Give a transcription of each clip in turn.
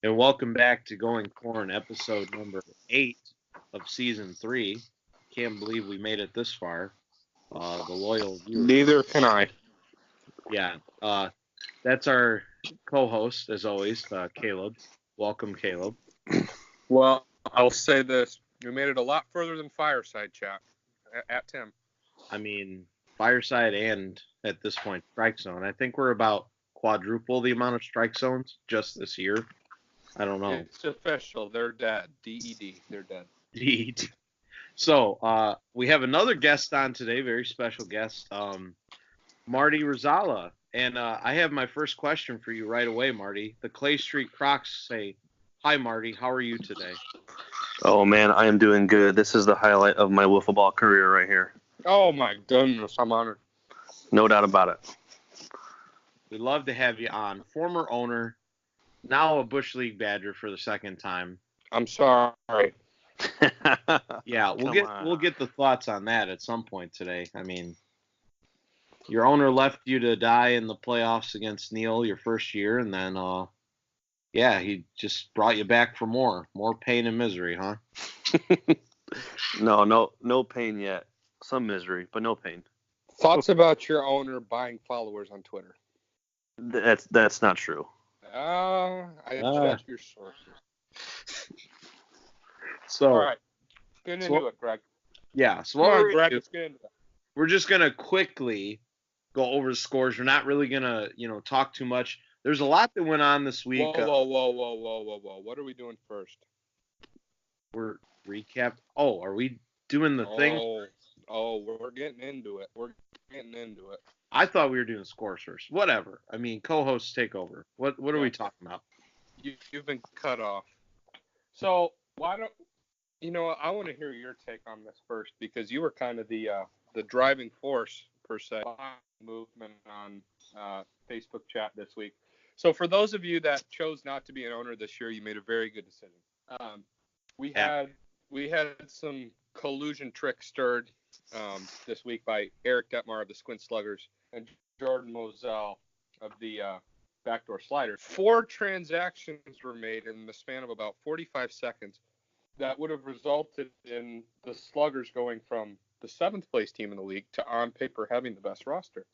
And welcome back to Going Corn, episode number 8 of season 3. Can't believe we made it this far. The loyal viewers. Neither can I. Yeah, that's our co-host, as always, Caleb. Welcome, Caleb. Well, I'll say this. We made it a lot further than Fireside Chat at Tim. I mean, Fireside and, at this point, Strike Zone. I think we're about quadruple the amount of strike zones just this year. I don't know. It's official. They're dead. DED. They're dead. Indeed. So, we have another guest on today, very special guest, Marty Rasala. And I have my first question for you right away, Marty. The Clay Street Crocs say, "Hi, Marty. How are you today?" Oh man, I am doing good. This is the highlight of my wiffle ball career right here. Oh my goodness, I'm honored. No doubt about it. We'd love to have you on. Former owner, now a Bush League Badger for the second time. I'm sorry. Yeah, we'll get the thoughts on that at some point today. I mean, your owner left you to die in the playoffs against Neil your first year, and then yeah, he just brought you back for more pain and misery, huh? No pain yet. Some misery, but no pain. Thoughts about your owner buying followers on Twitter? That's not true. I check your sources. So, all right, get into it, Greg. Yeah, so All right, Greg, let's get into it. We're just gonna quickly go over the scores. We're not really gonna, talk too much. There's a lot that went on this week. Whoa. What are we doing first? We're recap. Oh, are we doing the thing? Oh, we're getting into it. I thought we were doing scores first. Whatever. I mean, co-hosts take over. What are we talking about? You've been cut off. So why don't I want to hear your take on this first, because you were kind of the driving force per se movement on Facebook chat this week. So for those of you that chose not to be an owner this year, you made a very good decision. We had some collusion tricks stirred this week by Eric Detmar of the Squint Sluggers and Jordan Moselle of the Backdoor Sliders. 4 transactions were made in the span of about 45 seconds that would have resulted in the Sluggers going from the 7th place team in the league to on paper having the best roster.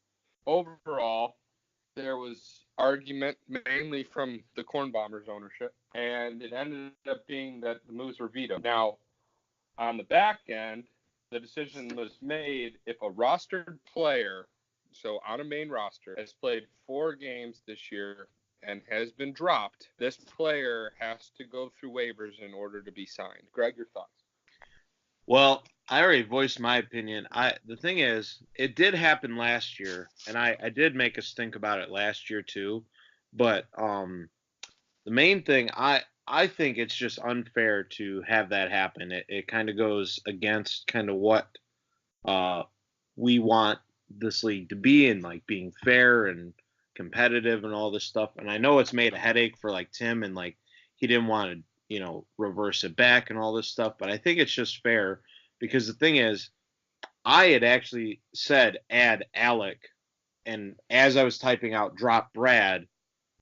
Overall, there was argument mainly from the Corn Bombers ownership, and it ended up being that the moves were vetoed. Now, on the back end, the decision was made if a rostered player, so on a main roster, has played 4 games this year and has been dropped, this player has to go through waivers in order to be signed. Greg, your thoughts? Well, I already voiced my opinion. The thing is, it did happen last year, and I did make a stink about it last year too. But the main thing, I think it's just unfair to have that happen. It kind of goes against kind of what we want this league to be, and like being fair and competitive and all this stuff. And I know it's made a headache for like Tim, and like he didn't want to, reverse it back and all this stuff. But I think it's just fair, because the thing is, I had actually said add Alec, and as I was typing out drop Brad,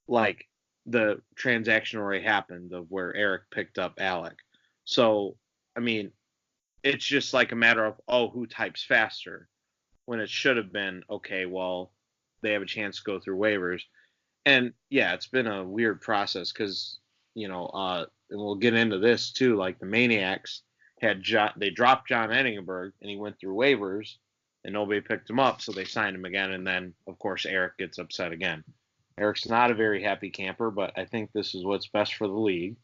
like the transaction already happened of where Eric picked up Alec. So, I mean, it's just like a matter of, who types faster, when it should have been, okay, well, they have a chance to go through waivers. And yeah, it's been a weird process because, and we'll get into this too, like the Maniacs they dropped John Eddingenberg and he went through waivers and nobody picked him up, so they signed him again. And then, of course, Eric gets upset again. Eric's not a very happy camper, but I think this is what's best for the league.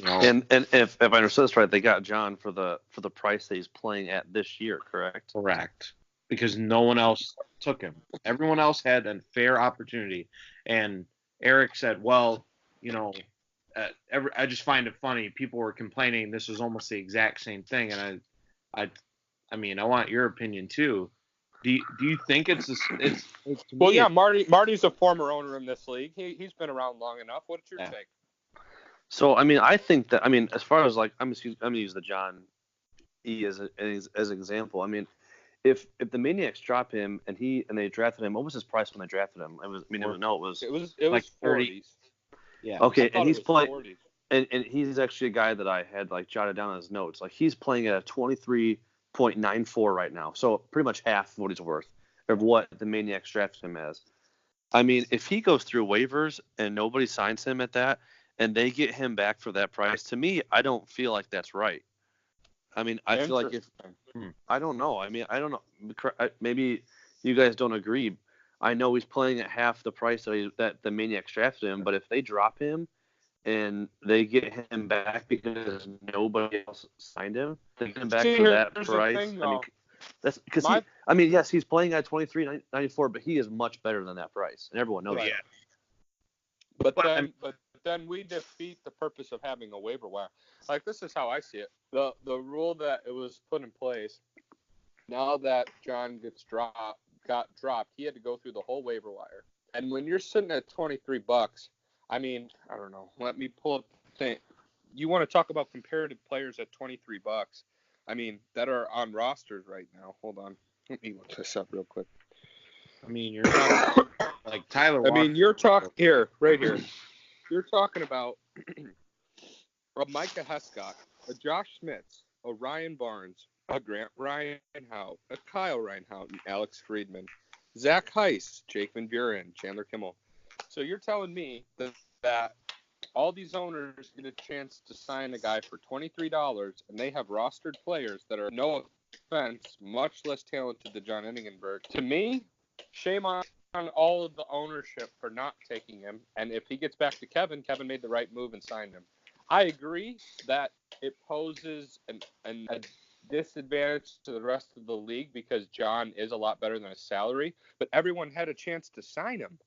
And if I understood this right, they got John for the price that he's playing at this year, correct? Correct. Because no one else took him. Everyone else had a fair opportunity. And Eric said, well, I just find it funny. People were complaining this was almost the exact same thing. And I mean, I want your opinion too. Do you think it's well, yeah, Marty's a former owner in this league. He's been around long enough. What's your take? So, I mean, I think that, as far as like, I'm going to use the John E as an example. I mean, if the Maniacs drop him and they drafted him, what was his price when they drafted him? It was like 40s. Yeah. Okay, I thought and it he's was playing, 40. and he's actually a guy that I had like jotted down on his notes. Like he's playing at a 23.94 right now, so pretty much half what he's worth of what the Maniacs drafted him as. I mean, if he goes through waivers and nobody signs him at that, and they get him back for that price, to me, I don't feel like that's right. I mean, I feel like if Interesting. I don't know. I mean, I don't know. Maybe you guys don't agree. I know he's playing at half the price that the Maniacs drafted him, but if they drop him and they get him back because nobody else signed him, they get him back See, for that here's the price. thing, I mean, though. that's because My I mean, yes, he's playing at 23.94, but he is much better than that price, and everyone knows Right. that. But then we defeat the purpose of having a waiver wire. Like, this is how I see it. The rule that it was put in place, now that John got dropped, he had to go through the whole waiver wire. And when you're sitting at $23, I mean, I don't know. Let me pull up the thing. You want to talk about comparative players at $23? I mean, that are on rosters right now. Hold on. Let me look this up real quick. I mean, you're talking like Tyler I Walker. mean, you're talking here, right here. You're talking about a Micah Hescott, a Josh Smits, a Ryan Barnes, a Grant Reinhout, a Kyle Reinhout, and Alex Friedman, Zach Heiss, Jake Van Buren, Chandler Kimmel. So you're telling me that all these owners get a chance to sign a guy for $23, and they have rostered players that are, no offense, much less talented than John Enningenberg. To me, shame on all of the ownership for not taking him. And if he gets back to Kevin made the right move and signed him. I agree that it poses a disadvantage to the rest of the league because John is a lot better than his salary, but everyone had a chance to sign him.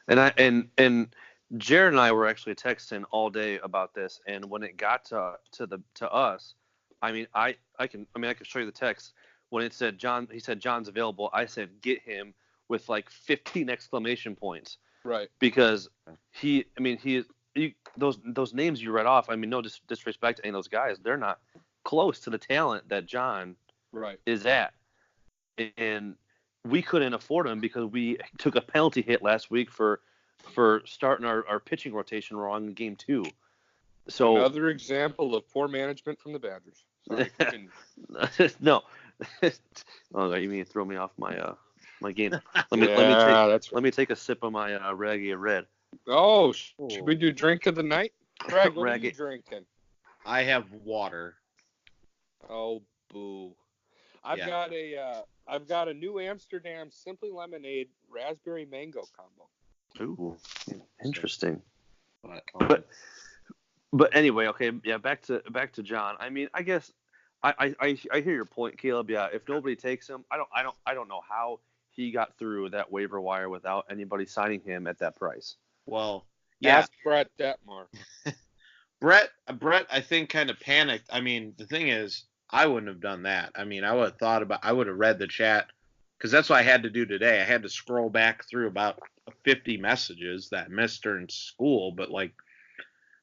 And Jared and I were actually texting all day about this, and when it got to us, I mean, I can show you the text. When it said he said John's available, I said get him with like 15 exclamation points. Right. Because those names you read off, I mean, no disrespect to any of those guys, they're not close to the talent that John is at. And we couldn't afford him because we took a penalty hit last week for starting our pitching rotation wrong in game 2. So another example of poor management from the Badgers. Sorry, no. Oh, you mean throw me off my game? Let me take a sip of my Raggy Red. Oh, should we do drink of the night? Craig, what are you drinking? I have water. Oh, boo! I've got a New Amsterdam Simply Lemonade raspberry mango combo. Ooh, interesting. But anyway, okay, yeah. Back to John. I mean, I guess I hear your point, Caleb. Yeah, if nobody takes him, I don't know how he got through that waiver wire without anybody signing him at that price. Well, yeah. Ask Brett Detmar. Brett, I think, kind of panicked. I mean, the thing is, I wouldn't have done that. I mean, I would have read the chat because that's what I had to do today. I had to scroll back through about 50 messages that I missed during school. But like,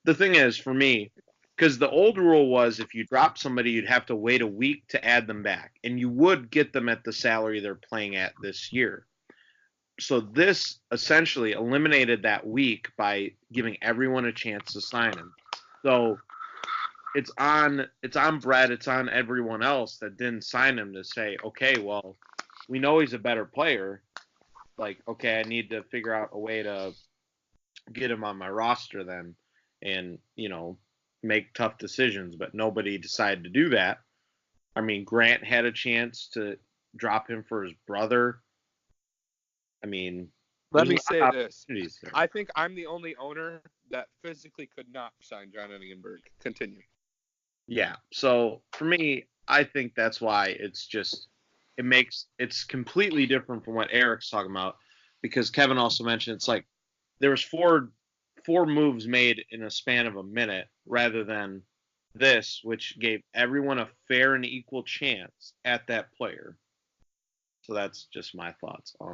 the thing is, for me, because the old rule was if you drop somebody, you'd have to wait a week to add them back, and you would get them at the salary they're playing at this year. So this essentially eliminated that week by giving everyone a chance to sign him. So it's on Brett, it's on everyone else that didn't sign him to say, okay, well, we know he's a better player. Like, okay, I need to figure out a way to get him on my roster then, and make tough decisions. But nobody decided to do that. I mean, Grant had a chance to drop him for his brother. I mean, let me say this. I think I'm the only owner that physically could not sign John Enningenberg. Continue. Yeah. So for me, I think that's why it's completely different from what Eric's talking about, because Kevin also mentioned it's like there was four moves made in a span of a minute rather than this, which gave everyone a fair and equal chance at that player. So that's just my thoughts. I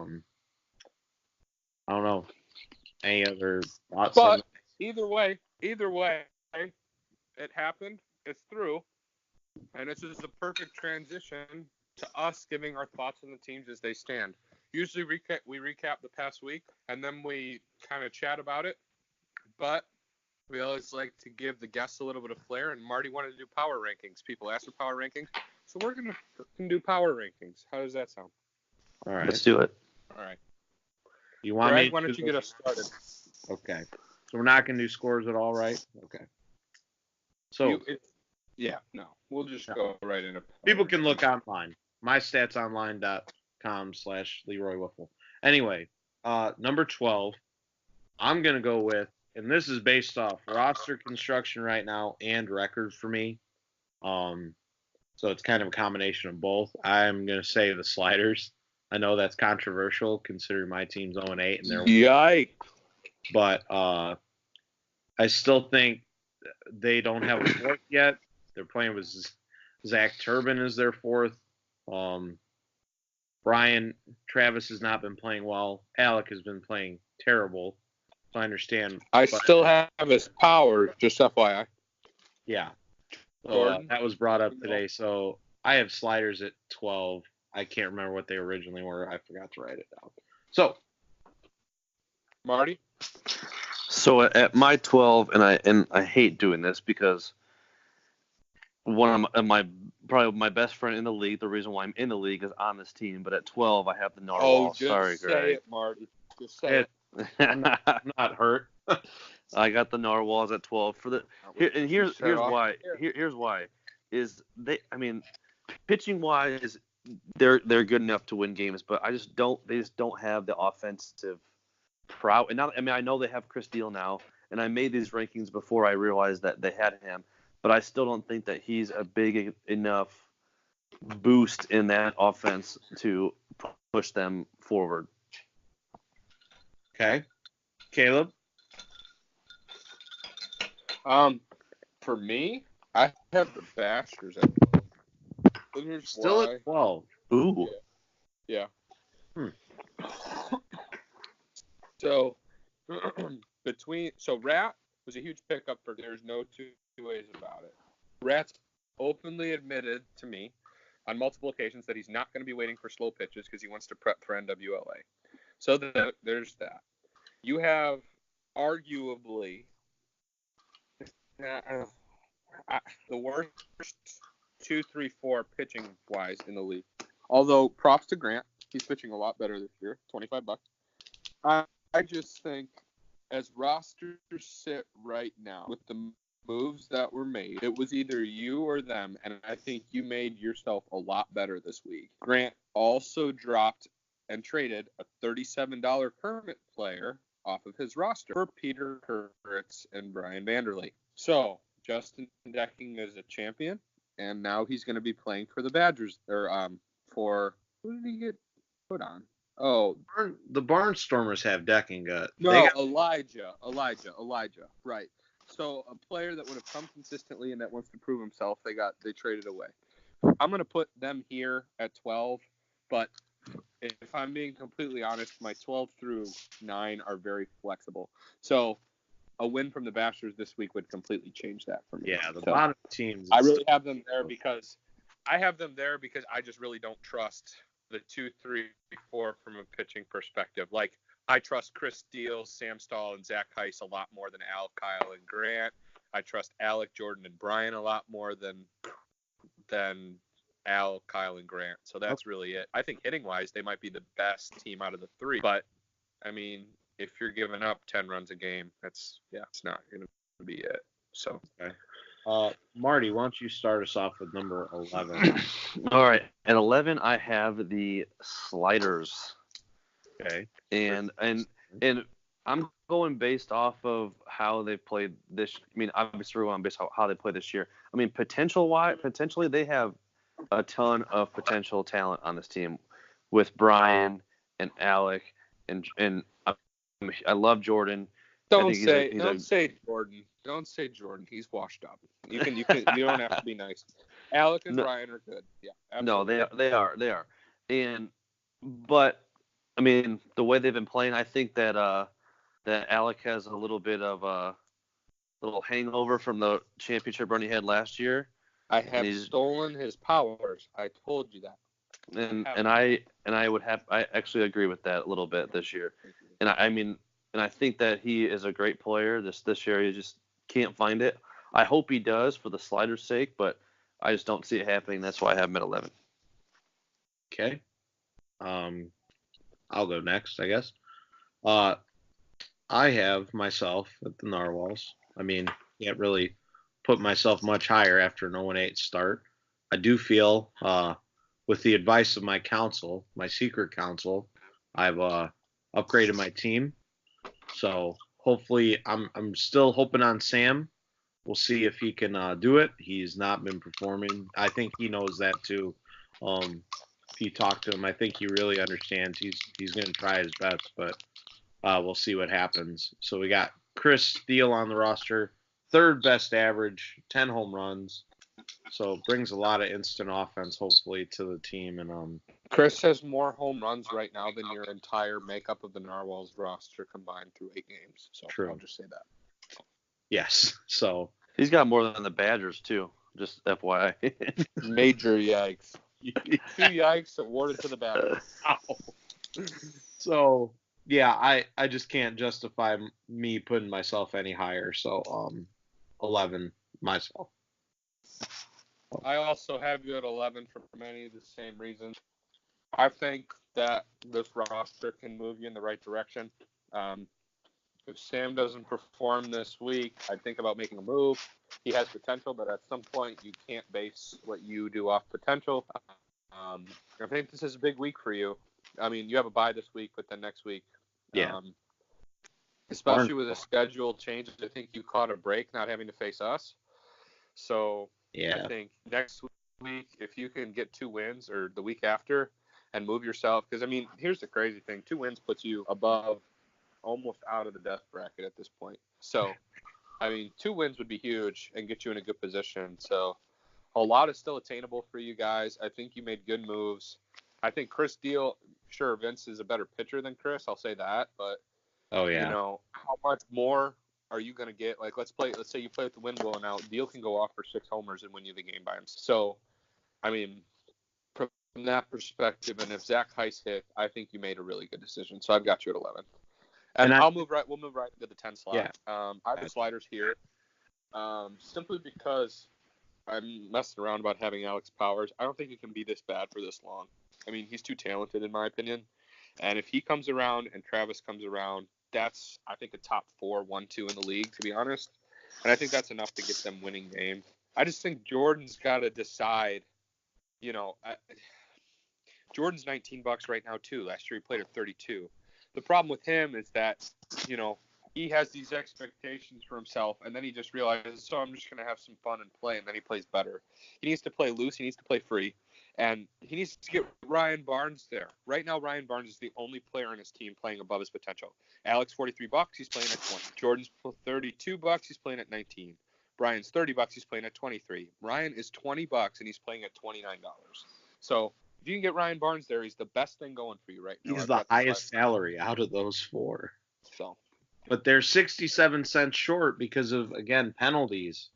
don't know. Any other thoughts? But either way, it happened. It's through. And this is the perfect transition to us giving our thoughts on the teams as they stand. Usually we recap the past week, and then we kind of chat about it. but we always like to give the guests a little bit of flair, and Marty wanted to do power rankings. People asked for power rankings, so we're going to do power rankings. How does that sound? All right. Let's do it. All right. You want Greg, me? why don't you get us started? Okay. So we're not going to do scores at all, right? Okay. So no. We'll just go right into people can look online. mystatsonline.com/Leroy Wiffle. Anyway, number 12, I'm going to go with, and this is based off roster construction right now and record for me. So it's kind of a combination of both. I'm going to say the Sliders. I know that's controversial considering my team's 0-8 and they're yikes. But I still think they don't have a fourth yet. They're playing with Zach Turbin as their fourth. Brian Travis has not been playing well. Alec has been playing terrible. So I understand. I still have his power, just FYI. Yeah. So that was brought up today. So I have Sliders at 12. I can't remember what they originally were. I forgot to write it down. So, Marty? So at my 12, and I hate doing this because one of my probably my best friend in the league, the reason why I'm in the league is on this team. But at 12, I have the Narwhal. Sorry, say Greg. it, Marty. Just say it. I'm not hurt. I got the Narwhals at 12 for the. Here's why. Here's why. Is they? I mean, pitching wise, they're good enough to win games, but they just don't have the offensive prowess. And now, I mean, I know they have Chris Deal now, and I made these rankings before I realized that they had him, but I still don't think that he's a big enough boost in that offense to push them forward. Okay. Caleb? For me, I have the Bashers at 12. Still at 12. Ooh. Yeah. So Rat was a huge pickup for. There's no two ways about it. Rat's openly admitted to me on multiple occasions that he's not going to be waiting for slow pitches because he wants to prep for NWLA. So there's that. You have arguably the worst 2, 3, 4 pitching wise in the league. Although props to Grant, he's pitching a lot better this year. $25. I just think as rosters sit right now with the moves that were made, it was either you or them, and I think you made yourself a lot better this week. Grant also dropped and traded a $37 permit player off of his roster for Peter Kurtz and Brian Vanderlei. So Justin Decking is a champion, and now he's going to be playing for the Badgers. For who did he get put on? Oh, the Barnstormers have Decking. Elijah. Right. So a player that would have come consistently and that wants to prove himself, they traded away. I'm going to put them here at 12, but if I'm being completely honest, my 12 through 9 are very flexible. So a win from the Bashers this week would completely change that for me. Yeah, the bottom teams. I really have them there because I just really don't trust the 2, 3, 4 from a pitching perspective. Like, I trust Chris Steele, Sam Stahl, and Zach Heiss a lot more than Al, Kyle, and Grant. I trust Alec, Jordan, and Brian a lot more than Al, Kyle, and Grant. So that's really it. I think hitting-wise, they might be the best team out of the 3. But, I mean, if you're giving up 10 runs a game, it's not going to be it. So. Okay. Marty, why don't you start us off with number 11? All right. At 11, I have the Sliders. Okay. And I'm going based off of how they played this. I mean, obviously, we're going based on how they played this year. I mean, potentially, they have a ton of potential talent on this team with Brian and Alec and I love Jordan. Don't say Jordan. Don't say Jordan. He's washed up. You don't have to be nice. Alec and Brian are good. Yeah. Absolutely. No, they are. But I mean, the way they've been playing, I think that Alec has a little bit of a little hangover from the championship run he had last year. I have stolen his powers. I told you that. And I actually agree with that a little bit this year. And I mean, and I think that he is a great player. This year, he just can't find it. I hope he does for the slider's sake, but I just don't see it happening. That's why I have him at 11. Okay. I'll go next, I guess. Uh, I have myself at the Narwhals. I mean, can't really put myself much higher after an 0-8 start. I do feel, with the advice of my counsel, my secret counsel, I've upgraded my team. So hopefully, I'm still hoping on Sam. We'll see if he can do it. He's not been performing. I think he knows that too. If you talk to him, I think he really understands. He's going to try his best, but we'll see what happens. So we got Chris Steele on the roster, third best average, 10 home runs. So brings a lot of instant offense, hopefully, to the team. And Chris has more home runs right now than your entire makeup of the Narwhals roster combined through 8 games. So True. I'll just say that. Yes. So he's got more than the Badgers too. Just FYI. Major yikes. 2 yikes awarded to the Badgers. So yeah, I just can't justify me putting myself any higher. So 11 myself. I also have you at 11 for many of the same reasons. I think that this roster can move you in the right direction. If Sam doesn't perform this week, I think about making a move. He has potential, but at some point you can't base what you do off potential. I think this is a big week for you. I mean, you have a bye this week, but then next week, Yeah. Especially with a schedule change, I think you caught a break not having to face us. So Yeah. I think next week, if you can get 2 wins or the week after and move yourself, because, I mean, here's the crazy thing. 2 wins puts you above, almost out of the death bracket at this point. So, I mean, 2 wins would be huge and get you in a good position. So a lot is still attainable for you guys. I think you made good moves. I think Chris Steele, sure, Vince is a better pitcher than Chris. I'll say that. But, Oh yeah. you know, how much more are you going to get? Like, let's say you play with the wind blowing out. Deal can go off for 6 homers and win you the game by himself. So, I mean, from that perspective, and if Zach Heiss hit, I think you made a really good decision. So I've got you at 11. And we'll move right to the 10 slot. Yeah. I have the sliders here simply because I'm messing around about having Alex Powers. I don't think he can be this bad for this long. I mean, he's too talented in my opinion. And if he comes around and Travis comes around, that's, I think, a top 4, 1-2 in the league, to be honest. And I think that's enough to get them winning games. I just think Jordan's got to decide, you know, Jordan's $19 right now too. Last year he played at 32. The problem with him is that, you know, he has these expectations for himself, and then he just realizes, so I'm just going to have some fun and play, and then he plays better. He needs to play loose. He needs to play free, and he needs to get Ryan Barnes there. Right now, Ryan Barnes is the only player on his team playing above his potential. Alex, $43, he's playing at 20. Jordan's $32, he's playing at 19. Brian's $30, he's playing at 23. Ryan is $20, and he's playing at $29. So if you can get Ryan Barnes there, he's the best thing going for you right now. He's the highest salary out of those 4. So. But they're 67 cents short because of, again, penalties.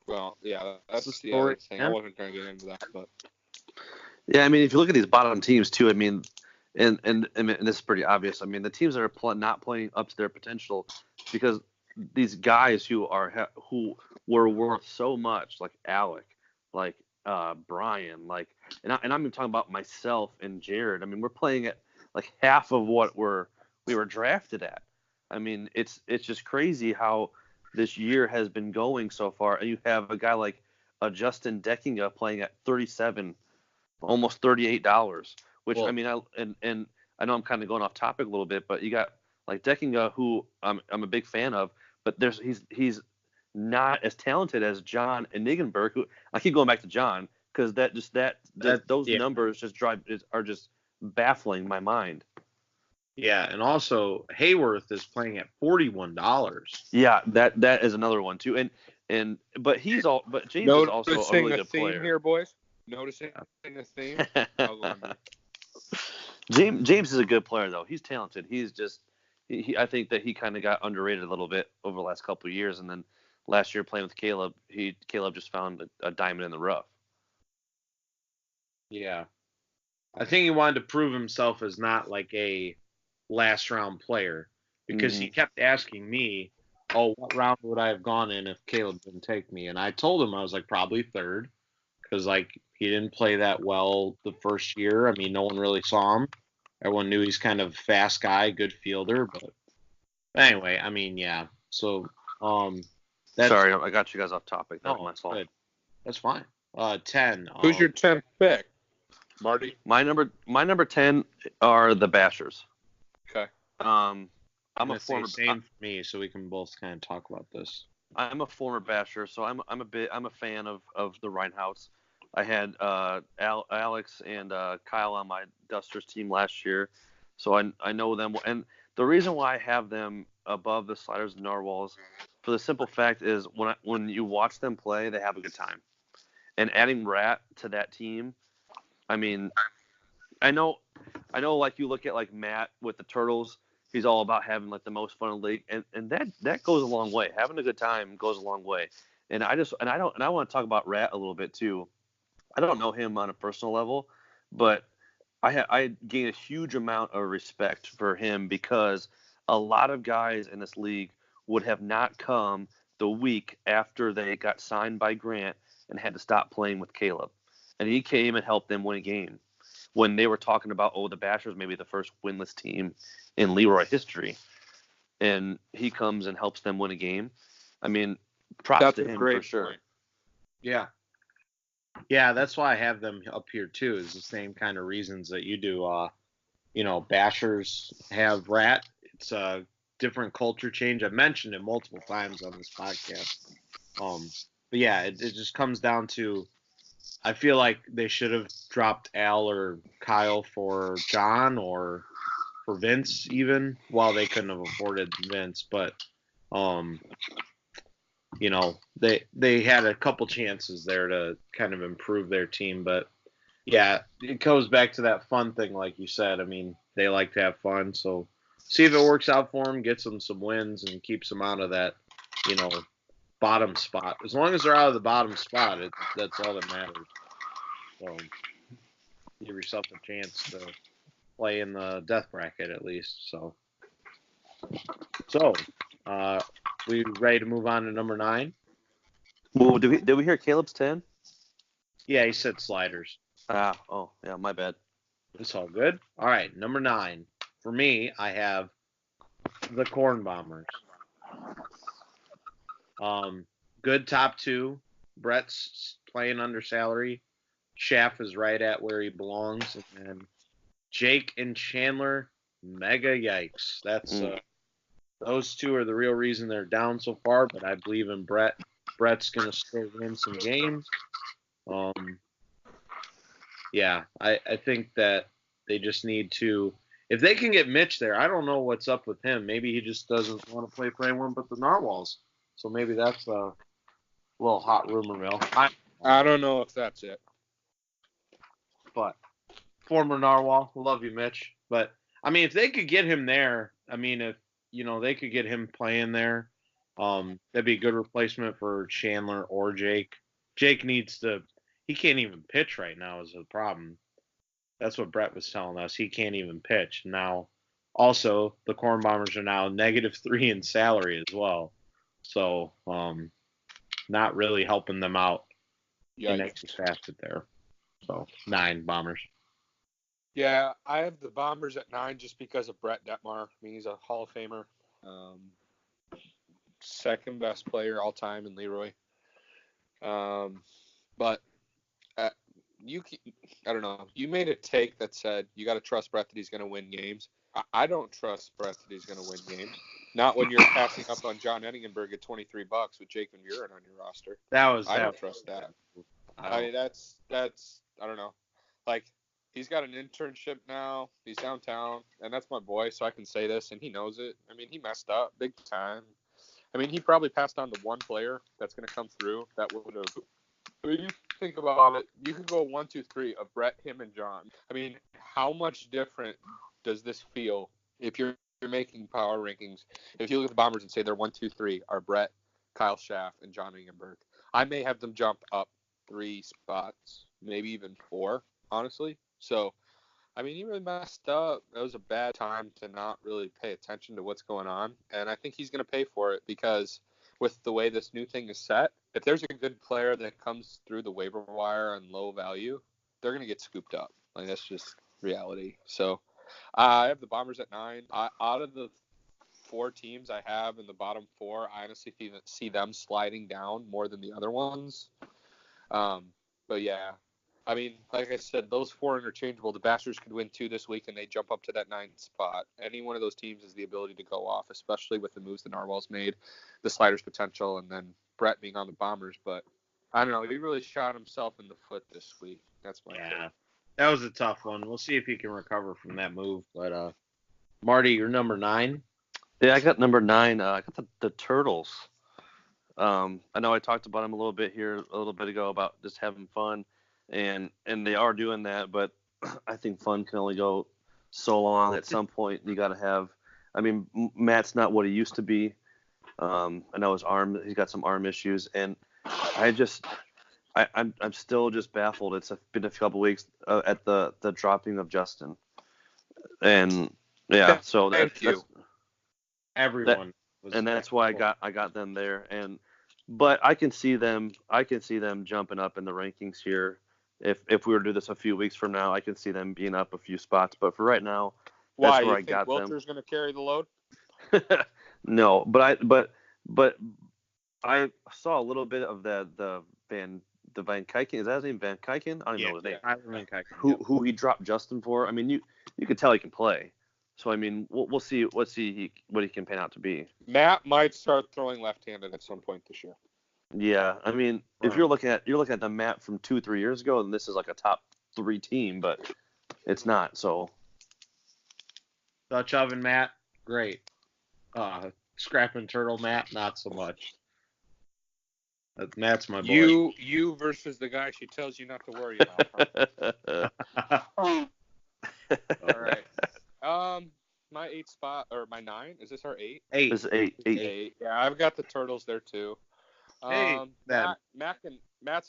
Well, yeah, that's the other thing. I wasn't going to get into that, but yeah, I mean, if you look at these bottom teams too, I mean, and this is pretty obvious. I mean, the teams that are not playing up to their potential because these guys who were worth so much, like Alec, like Brian, like, and I'm even talking about myself and Jared. I mean, we're playing at like half of what we were drafted at. I mean, it's just crazy how this year has been going so far. And you have a guy like Justin Deckinga playing at $37, almost $38, which, well, I mean, and I know I'm kind of going off topic a little bit, but you got like Deckinga, who I'm a big fan of, but he's not as talented as John and Nigenberg, who I keep going back to John because those numbers are just baffling my mind. Yeah, and also Hayworth is playing at $41. Yeah, that is another one too. But James is also a really good player. Noticing a theme here, boys. Noticing a theme. James is a good player though. He's talented. He's just I think that he kind of got underrated a little bit over the last couple of years, and then last year playing with Caleb, Caleb just found a diamond in the rough. Yeah, I think he wanted to prove himself as not like a last round player. because he kept asking me, "Oh, what round would I have gone in if Caleb didn't take me?" And I told him I was like probably third, because like he didn't play that well the first year. I mean, no one really saw him. Everyone knew he's kind of a fast guy, good fielder, but anyway, I mean, yeah. So, that's Sorry, I got you guys off topic. That was no, my it's fault. good. That's fine. 10. Who's your 10th pick, Marty? My number 10 are the Bashers. Okay. I'm I'm a gonna say former same for me, so we can both kind of talk about this. I'm a former Basher, so I'm a fan of the Rhinehouse. I had Alex and Kyle on my Dusters team last year, so I know them. And the reason why I have them above the Sliders and Narwhals, for the simple fact is when you watch them play, they have a good time. And adding Rat to that team, I mean, I know, like you look at like Matt with the Turtles, he's all about having like the most fun in the league, and that goes a long way. Having a good time goes a long way. And I want to talk about Rat a little bit too. I don't know him on a personal level, but I gain a huge amount of respect for him because a lot of guys in this league would have not come the week after they got signed by Grant and had to stop playing with Caleb. And he came and helped them win a game when they were talking about, the Bashers may be the first winless team in Leroy history. And he comes and helps them win a game. I mean, props That's to a him great for sure. point. Yeah. Yeah, that's why I have them up here too. Is the same kind of reasons that you do. Bashers have Rat. It's a different culture change. I've mentioned it multiple times on this podcast. But yeah, it just comes down to I feel like they should have dropped Al or Kyle for John or for Vince even, while they couldn't have afforded Vince. But um, they had a couple chances there to kind of improve their team. But yeah, it goes back to that fun thing, like you said. I mean, they like to have fun, so see if it works out for them, gets them some wins, and keeps them out of that, bottom spot. As long as they're out of the bottom spot, that's all that matters. So give yourself a chance to play in the death bracket at least. So, we ready to move on to number 9? Well, did we hear Caleb's 10? Yeah, he said Sliders. Yeah, my bad. It's all good. All right, number 9. For me, I have the Corn Bombers. Good top 2. Brett's playing under salary. Schaff is right at where he belongs, and then Jake and Chandler, mega yikes. That's those two are the real reason they're down so far. But I believe in Brett. Brett's gonna still win some games. Yeah, I think that they just need to. If they can get Mitch there, I don't know what's up with him. Maybe he just doesn't want to play for anyone but the Narwhals. So maybe that's a little hot rumor mill. I don't know if that's it. But former Narwhal, love you, Mitch. But I mean, if they could get him there, I mean, if they could get him playing there, that'd be a good replacement for Chandler or Jake. Jake needs to. He can't even pitch right now is the problem. That's what Brett was telling us. He can't even pitch now. Also, the Corn Bombers are now -3 in salary as well, so not really helping them out in next facet there. So 9 Bombers. Yeah, I have the Bombers at 9 just because of Brett Detmar. I mean, he's a Hall of Famer, second best player all time in Leroy. But I don't know. You made a take that said you got to trust Brett that he's going to win games. I don't trust Brett that he's going to win games. Not when you're passing up on John Enningenberg at $23 with Jake Van Buren on your roster. I don't trust that. I mean, that's I don't know. Like, he's got an internship now. He's downtown, and that's my boy, so I can say this, and he knows it. I mean, he messed up big time. I mean, he probably passed on the one player that's going to come through that would have. I mean, you think about it. You could go 1, 2, 3 of Brett, him, and John. I mean, how much different does this feel if you're making power rankings? If you look at the Bombers and say they're 1, 2, 3 are Brett, Kyle Schaff, and John Engenberg. I may have them jump up 3 spots, maybe even 4, honestly. So I mean, he really messed up. It was a bad time to not really pay attention to what's going on, and I think he's going to pay for it because with the way this new thing is set, if there's a good player that comes through the waiver wire on low value, they're going to get scooped up. Like, that's just reality. So I have the Bombers at 9. Out of the 4 teams I have in the bottom 4, I honestly see them sliding down more than the other ones. But yeah, I mean, like I said, those 4 interchangeable. The Bastards could win 2 this week, and they jump up to that 9th spot. Any one of those teams has the ability to go off, especially with the moves that Narwhal's made, the sliders potential, and then Brett being on the Bombers. But I don't know. He really shot himself in the foot this week. That's my take. That was a tough one. We'll see if he can recover from that move. But Marty, you're number 9. Yeah, I got number 9. I got the Turtles. I know I talked about them a little bit ago about just having fun, and they are doing that. But I think fun can only go so long. At some point, you got to have. I mean, Matt's not what he used to be. I know he's got some arm issues, and I'm still just baffled. It's been a couple weeks at the dropping of Justin, and yeah, so Thank you. Everyone. And that's why I got them there. But I can see them jumping up in the rankings here. If we were to do this a few weeks from now, I can see them being up a few spots. But for right now, that's where I got them. Wilter's going to carry the load? No, but I saw a little bit of the Van Kyken. Is that his name, Van Kyken? I don't know his name. Van Kyken. Who he dropped Justin for? I mean, you could tell he can play. So I mean, we'll see what he can pan out to be. Matt might start throwing left-handed at some point this year. Yeah, I mean, if you're looking at the Matt from 2-3 years ago, then this is like a top 3 team, but it's not. So Dutch oven Matt, great. Scrapping turtle Matt, not so much. Matt's my boy. You versus the guy she tells you not to worry about. All right. My 8th spot, or my 9, is this our 8? 8. This is 8. Yeah, I've got the Turtles there too. Matt's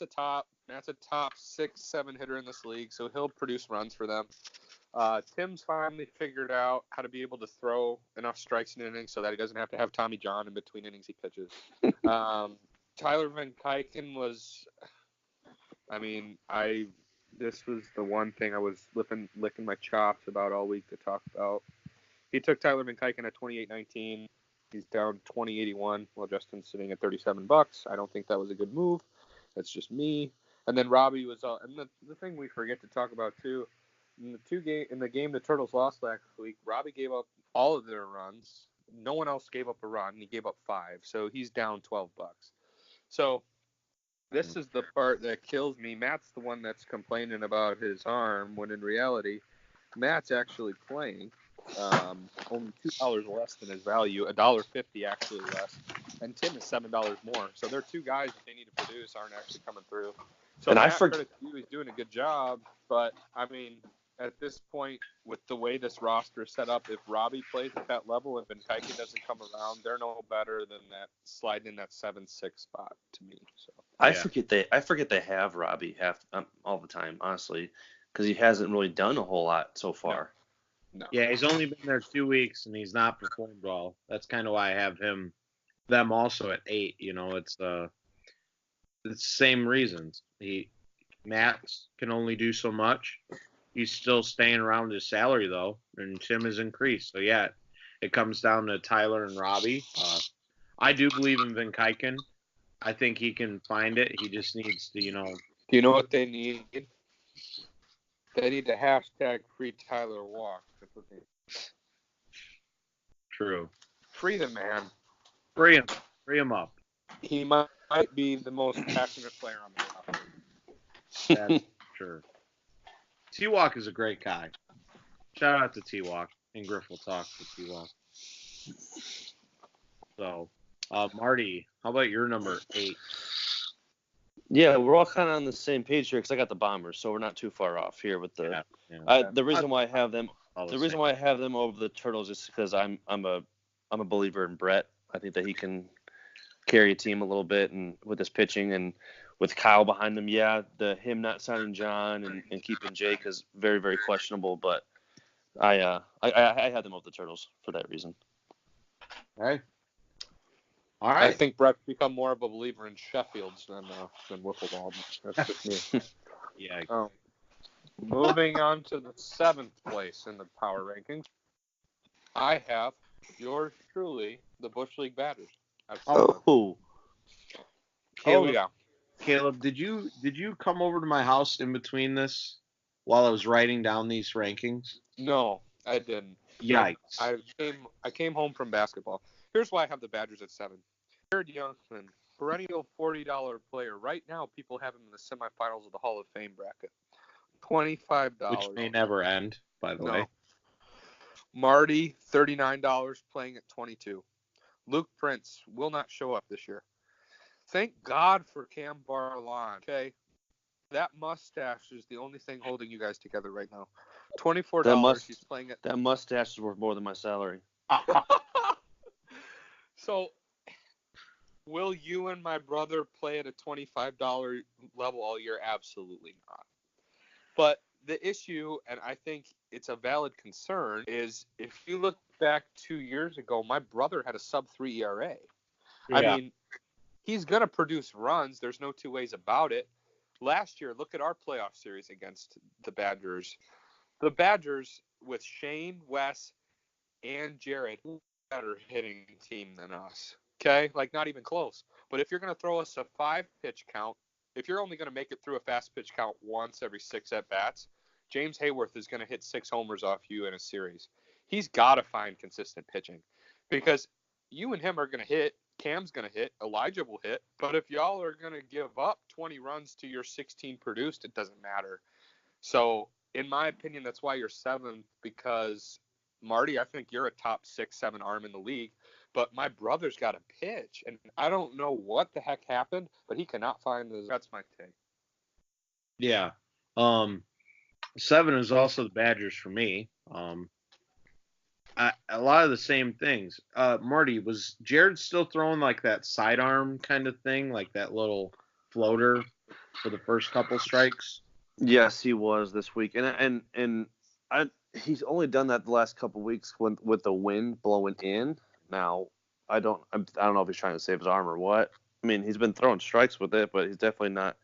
a top 6-7 hitter in this league, so he'll produce runs for them. Tim's finally figured out how to be able to throw enough strikes in an inning so that he doesn't have to have Tommy John in between innings he pitches. Tyler Van Kyken was, this was the one thing I was licking my chops about all week to talk about. He took Tyler Van Kyken at 28.19. He's down 20.81 while Justin's sitting at $37. I don't think that was a good move. That's just me. And then Robbie was and the thing we forget to talk about too, in the game the Turtles lost last week, Robbie gave up all of their runs. No one else gave up a run. He gave up 5, so he's down $12. So this is the part that kills me. Matt's the one that's complaining about his arm, when in reality, Matt's actually playing. Only $2 less than his value, $1.50 actually less, and Tim is $7 more. So their 2 guys that they need to produce aren't actually coming through. So and he's doing a good job, but I mean, at this point, with the way this roster is set up, if Robbie plays at that level and Van Kyken doesn't come around, they're no better than that sliding in that 7-6 spot to me. So I forget they have Robbie all the time, honestly, because he hasn't really done a whole lot so far. No. Yeah, he's only been there 2 weeks and he's not performed well. That's kind of why I have them also at 8. You know, it's the same reasons. Matt can only do so much. He's still staying around his salary though, and Tim has increased. So yeah, it comes down to Tyler and Robbie. I do believe in Van Kyken. I think he can find it. He just needs to, Do you know what they need? They need to hashtag free Tyler Walk. True. Free the man. Free him. Free him up. He might be the most passionate player on the roster. That's sure. T-Walk is a great guy. Shout out to T-Walk. And Griff will talk to T-Walk. So, Marty, how about your number 8? Yeah, we're all kind of on the same page here because I got the Bombers, so we're not too far off here with the. Yeah. The reason why I have them, over the Turtles is because I'm a believer in Brett. I think that he can carry a team a little bit, and with his pitching and with Kyle behind him, him not signing John and keeping Jake is very, very questionable. But I had them over the Turtles for that reason. All right. I think Brett's become more of a believer in Sheffields than wiffle ball. That's just me. Yeah. Moving on to the 7th place in the power rankings, I have yours truly, the Bush League Batters. Oh, Yeah. Caleb, did you come over to my house in between this while I was writing down these rankings? No, I didn't. Yikes. I came home from basketball. Here's why I have the Badgers at 7. Jared Youngman, perennial $40 player. Right now, people have him in the semifinals of the Hall of Fame bracket. $25. Which may never end, by the way. Marty, $39, playing at 22. Luke Prince will not show up this year. Thank God for Cam Barlan. Okay, that mustache is the only thing holding you guys together right now. $24. He's playing at. That mustache is worth more than my salary. So, will you and my brother play at a $25 level all year? Absolutely not. But the issue, and I think it's a valid concern, is if you look back 2 years ago, my brother had a sub-3 ERA. Yeah. I mean, he's going to produce runs. There's no two ways about it. Last year, look at our playoff series against the Badgers. The Badgers, with Shane, Wes, and Jared, better hitting team than us. Okay? Like, not even close. But if you're going to throw us a 5-pitch count, if you're only going to make it through a fast pitch count once every 6 at-bats, James Hayworth is going to hit 6 homers off you in a series. He's got to find consistent pitching because you and him are going to hit. Cam's going to hit. Elijah will hit. But if y'all are going to give up 20 runs to your 16 produced, it doesn't matter. So, in my opinion, that's why you're 7th because, Marty, I think you're a top 6, 7 arm in the league. But my brother's got a pitch, and I don't know what the heck happened, but he cannot find the. That's my take. Yeah. 7 is also the Badgers for me. A lot of the same things. Marty, was Jared still throwing like that sidearm kind of thing, like that little floater for the first couple strikes? Yes, he was this week, and he's only done that the last couple weeks with the wind blowing in. Now, I don't know if he's trying to save his arm or what. I mean, he's been throwing strikes with it, but he's definitely not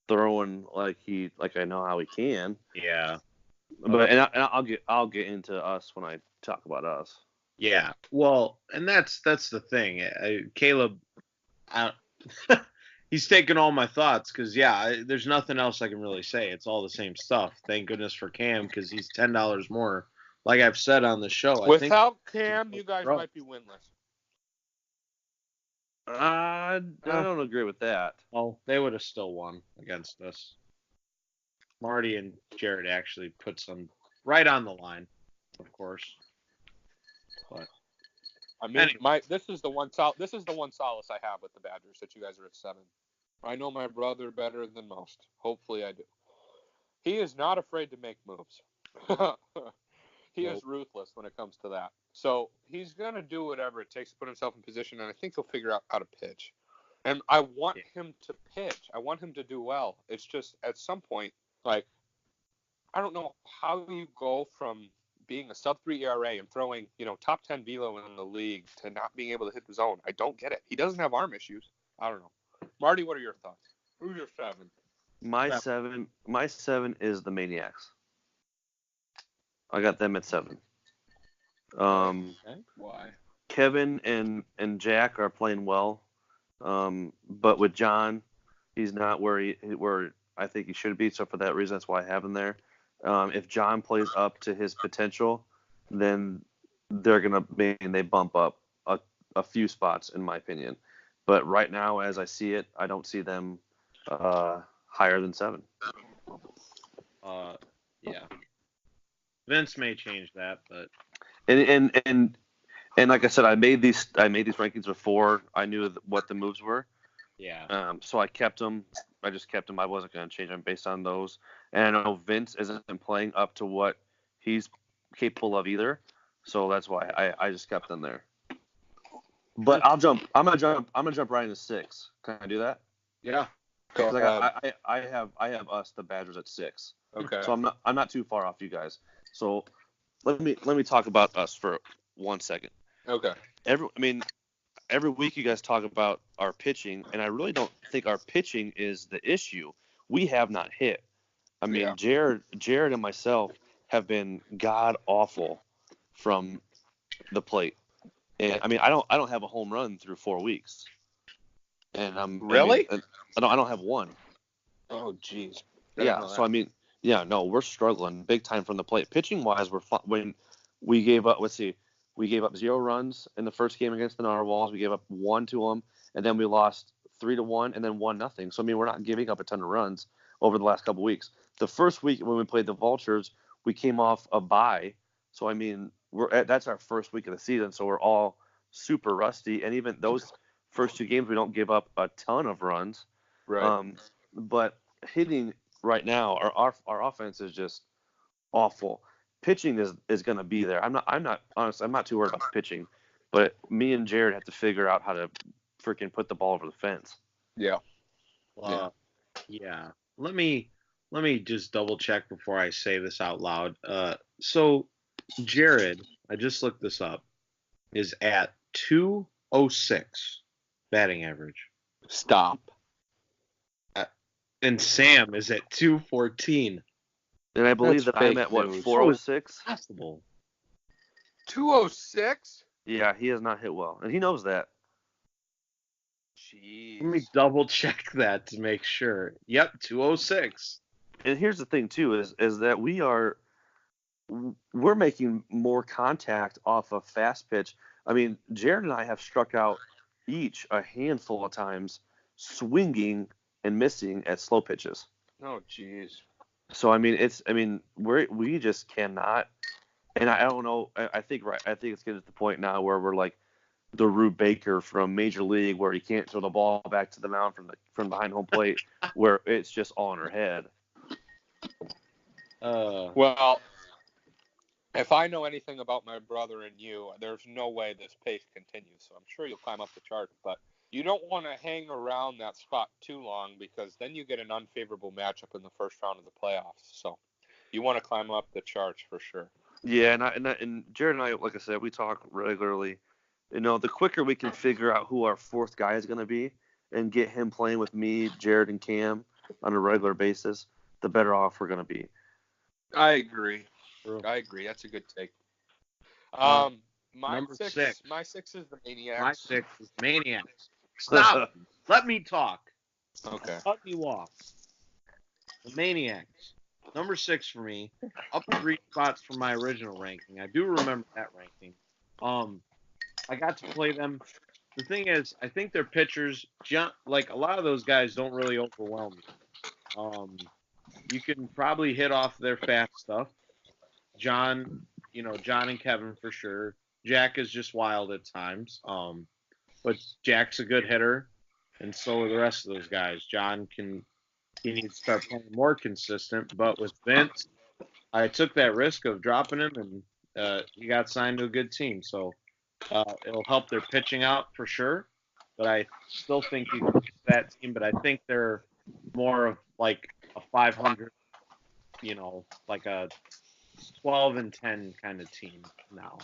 throwing like I know how he can. Yeah. But I'll get into us when I talk about us. Yeah. Well, and that's the thing. Caleb, he's taking all my thoughts because there's nothing else I can really say. It's all the same stuff. Thank goodness for Cam because he's $10 more. Like I've said on the show, without Cam, you guys might be winless. I don't agree with that. Oh, they would have still won against us. Marty and Jared actually put some right on the line, of course. But I mean, anyway. This is the one solace I have with the Badgers that you guys are at 7. I know my brother better than most. Hopefully, I do. He is not afraid to make moves. He is ruthless when it comes to that. So he's going to do whatever it takes to put himself in position, and I think he'll figure out how to pitch. And I want him to pitch. I want him to do well. It's just at some point, like, I don't know how you go from being a sub-3 ERA and throwing, top 10 velo in the league to not being able to hit the zone. I don't get it. He doesn't have arm issues. I don't know. Marty, what are your thoughts? Who's your 7? My 7 is the Maniacs. I got them at 7. Okay. Why? Kevin and Jack are playing well, but with John, he's not where I think he should be. So for that reason, that's why I have him there. If John plays up to his potential, then they bump up a few spots in my opinion. But right now, as I see it, I don't see them higher than 7. Yeah. Vince may change that, but and like I said, I made these rankings before I knew what the moves were. Yeah. So I kept them. I just kept them. I wasn't going to change them based on those. And I know Vince isn't playing up to what he's capable of either. So that's why I just kept them there. But I'm gonna jump right into 6. Can I do that? Yeah. Go Because ahead. I have us the Badgers at 6. Okay. So I'm not too far off you guys. So let me talk about us for 1 second. Okay. Every week you guys talk about our pitching, and I really don't think our pitching is the issue. We have not hit. I mean, Yeah. Jared and myself have been god awful from the plate. And I mean, I don't have a home run through 4 weeks. And Really? I don't have one. Oh, jeez. I didn't Yeah, know so that. I mean, yeah, no, we're struggling big time from the plate. Pitching wise, when we gave up. Let's see, we gave up 0 runs in the first game against the Narwhals. We gave up 1 to them, and then we lost 3-1, and then 1-0. So I mean, we're not giving up a ton of runs over the last couple weeks. The first week when we played the Vultures, we came off a bye. So I mean, that's our first week of the season, so we're all super rusty. And even those first 2 games, we don't give up a ton of runs. Right. But hitting right now, our offense is just awful. Pitching is going to be there. I'm not honestly, I'm not too worried about the pitching, but me and Jared have to figure out how to freaking put the ball over the fence. Yeah. Yeah. Let me just double check before I say this out loud. So Jared, I just looked this up, is at 206 batting average, Stop. and Sam is at 214. And I believe That's that I'm fake at what news. 406. Possible. 206? Yeah, he has not hit well, and he knows that. Jeez. Let me double check that to make sure. Yep, 206. And here's the thing too is that we're making more contact off of fast pitch. I mean, Jared and I have struck out each a handful of times, swinging and missing at slow pitches. Oh, jeez. So I mean, we just cannot. And I don't know. I think it's getting to the point now where we're like the Rube Baker from Major League, where he can't throw the ball back to the mound from behind home plate, where it's just all in her head. Well, if I know anything about my brother and you, there's no way this pace continues. So I'm sure you'll climb up the chart, but you don't want to hang around that spot too long because then you get an unfavorable matchup in the first round of the playoffs. So you want to climb up the charts for sure. Yeah, and Jared and I, like I said, we talk regularly. You know, the quicker we can figure out who our fourth guy is going to be and get him playing with me, Jared, and Cam on a regular basis, the better off we're going to be. I agree. True. I agree. That's a good take. My Number six. 6. My 6 is the Maniacs. My 6 is Maniacs. Stop. Let me talk. Okay. Cut me off. The Maniacs. Number 6 for me. Up 3 spots from my original ranking. I do remember that ranking. I got to play them. The thing is, I think their pitchers, like a lot of those guys, don't really overwhelm me. You can probably hit off their fast stuff. John and Kevin for sure. Jack is just wild at times. But Jack's a good hitter, and so are the rest of those guys. He needs to start playing more consistent. But with Vince, I took that risk of dropping him, and he got signed to a good team. So it'll help their pitching out for sure. But I still think he can get that team. But I think they're more of like a 500, like a 12-10 kind of team now.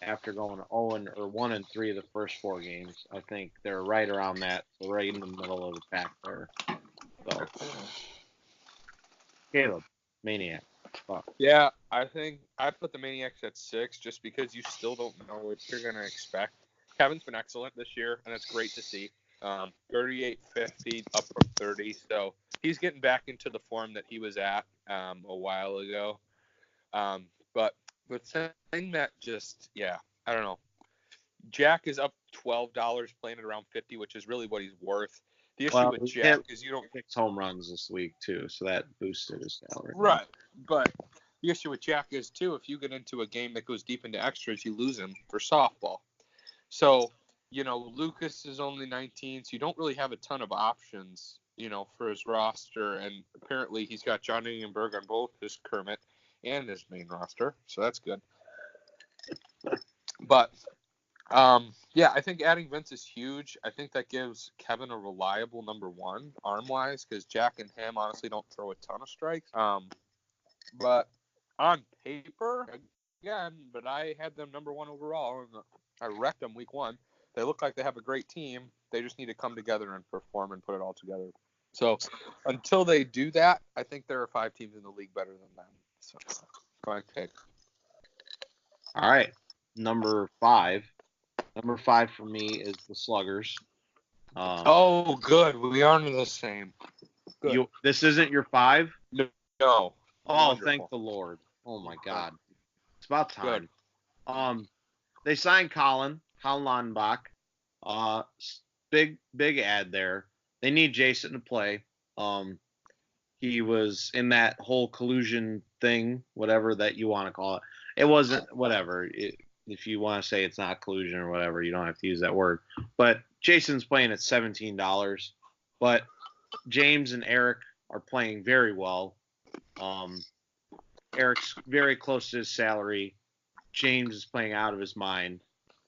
After going 1-3 the first 4 games, I think they're right around that, so right in the middle of the pack there. So, Caleb, Maniac. Fuck. Yeah, I think I put the Maniacs at 6 just because you still don't know what you're going to expect. Kevin's been excellent this year, and it's great to see. 38-50, up from 30, so he's getting back into the form that he was at a while ago. But the thing that I don't know. Jack is up $12, playing at around 50, which is really what he's worth. The issue with Jack is you don't 6 home runs this week too, so that boosted his salary. Right, but the issue with Jack is too, if you get into a game that goes deep into extras, you lose him for softball. So, Lucas is only 19, so you don't really have a ton of options, for his roster. And apparently he's got John Ingenberg on both his Kermit and his main roster, so that's good. But Yeah, I think adding Vince is huge. I think that gives Kevin a reliable number one arm-wise because Jack and him honestly don't throw a ton of strikes. But on paper, again, but I had them number one overall, and I wrecked them week one. They look like they have a great team. They just need to come together and perform and put it all together. So until they do that, I think there are 5 teams in the league better than them. So my pick. All right, number 5. Number 5 for me is the Sluggers. Oh, good. We are the same. Good. This isn't your 5? No. Oh, Wonderful. Thank the Lord. Oh my God. It's about time. Good. They signed Colin Lanbach. Big ad there. They need Jason to play. He was in that whole collusion thing, whatever that you want to call it. It wasn't whatever. If you want to say it's not collusion or whatever, you don't have to use that word. But Jason's playing at $17. But James and Eric are playing very well. Eric's very close to his salary. James is playing out of his mind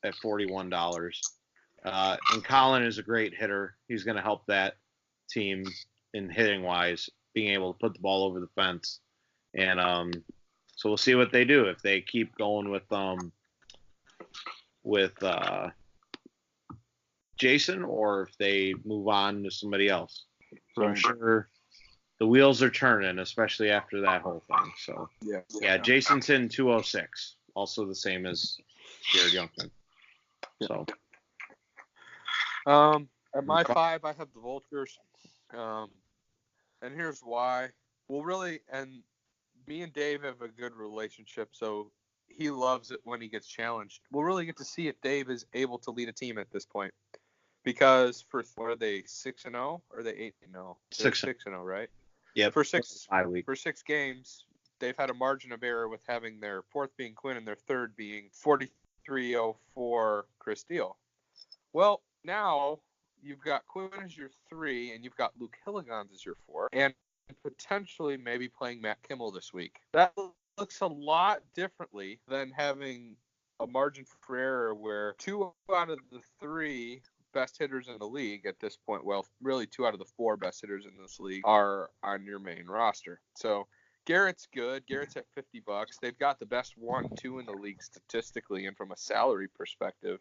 at $41. And Colin is a great hitter. He's going to help that team in hitting wise, being able to put the ball over the fence. And so we'll see what they do if they keep going with Jason or if they move on to somebody else. So I'm sure the wheels are turning, especially after that whole thing. So yeah, Jason's in 206, also the same as Jared Youngman. So at my 5, I have the Vultures. And here's why. Well, really, and me and Dave have a good relationship, so he loves it when he gets challenged. We'll really get to see if Dave is able to lead a team at this point. Because for, what are they, 6-0? Or are they 8-0? 6-0, right? Yeah. For 6 games, they've had a margin of error with having their 4th being Quinn and their 3rd being 43-04 Chris Steele. Well, now you've got Quinn as your 3, and you've got Luke Hilligans as your 4, and potentially maybe playing Matt Kimmel this week. That looks a lot differently than having a margin for error where 2 out of the 3 best hitters in the league at this point, well, really 2 out of the 4 best hitters in this league are on your main roster. So Garrett's good. Garrett's at $50. They've got the best 1-2 in the league statistically and from a salary perspective.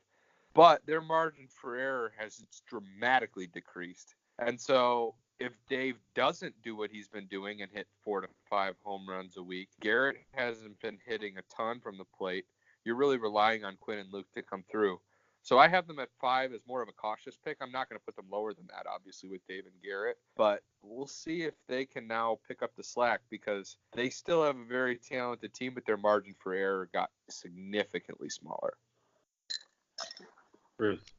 But their margin for error has dramatically decreased. And so if Dave doesn't do what he's been doing and hit 4 to 5 home runs a week, Garrett hasn't been hitting a ton from the plate. You're really relying on Quinn and Luke to come through. So I have them at 5 as more of a cautious pick. I'm not going to put them lower than that, obviously, with Dave and Garrett. But we'll see if they can now pick up the slack because they still have a very talented team, but their margin for error got significantly smaller. Ruth.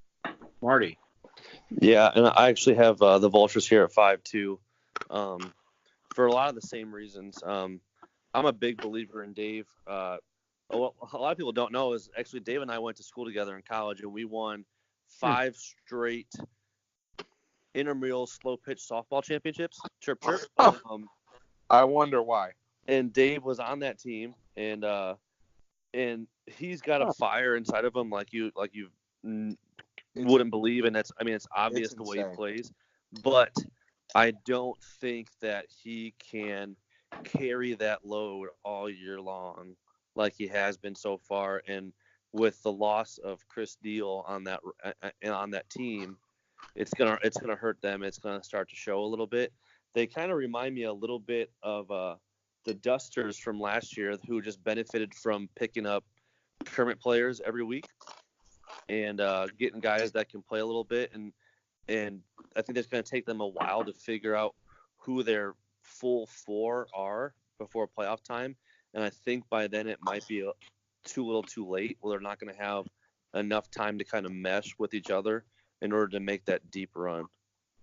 Marty. Yeah, and I actually have the Vultures here at 5 too, for a lot of the same reasons. I'm a big believer in Dave. What a lot of people don't know is actually Dave and I went to school together in college, and we won 5 straight intramural slow pitch softball championships. Chirp chirp. I wonder why. And Dave was on that team, and he's got a fire inside of him like you wouldn't believe, and it's obvious the way he plays. But I don't think that he can carry that load all year long like he has been so far. And with the loss of Chris Steele on that team, it's gonna hurt them. It's gonna start to show a little bit. They kind of remind me a little bit of the Dusters from last year, who just benefited from picking up tournament players every week and getting guys that can play a little bit. And I think it's going to take them a while to figure out who their full 4 are before playoff time. And I think by then it might be too little too late, where they're not going to have enough time to kind of mesh with each other in order to make that deep run.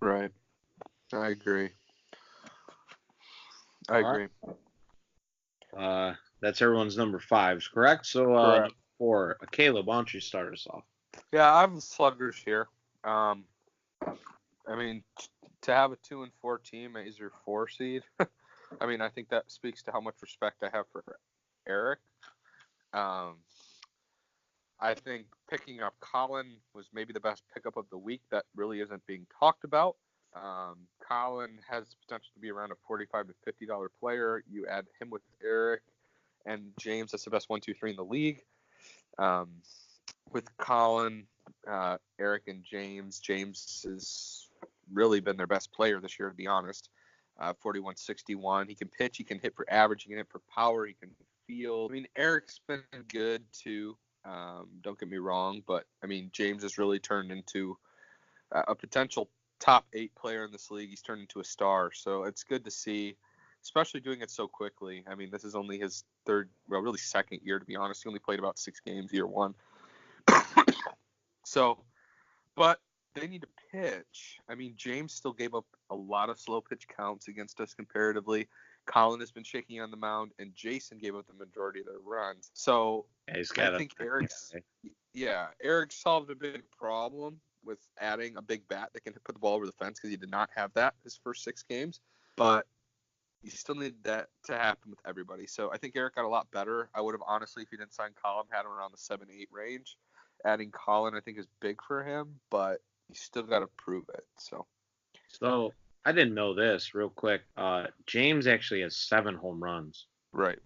Right. I agree. That's everyone's number 5s, correct? So correct. 4. Caleb, why don't you start us off? Yeah, I have the Sluggers here. I mean, to have a 2-4 team as your 4 seed, I mean, I think that speaks to how much respect I have for Eric. I think picking up Colin was maybe the best pickup of the week that really isn't being talked about. Colin has potential to be around a $45 to $50 player. You add him with Eric and James, that's the best 1, 2, 3 in the league. With Colin, Eric, and James has really been their best player this year, to be honest. 41-61. He can pitch, he can hit for average, he can hit for power, he can field. I mean, Eric's been good too. Don't get me wrong, but I mean, James has really turned into a potential top 8 player in this league. He's turned into a star, so it's good to see, especially doing it so quickly. I mean, this is only his really second year, to be honest. He only played about 6 games year one. So, but they need to pitch. I mean, James still gave up a lot of slow pitch counts against us comparatively. Colin has been shaky on the mound, and Jason gave up the majority of their runs. So I think Eric solved a big problem with adding a big bat that can put the ball over the fence, because he did not have that his first 6 games. But you still need that to happen with everybody. So I think Eric got a lot better. I would have honestly, if he didn't sign Colin, had him around the 7-8 range. Adding Colin, I think, is big for him, but you still got to prove it. So I didn't know this real quick. James actually has 7 home runs. Right.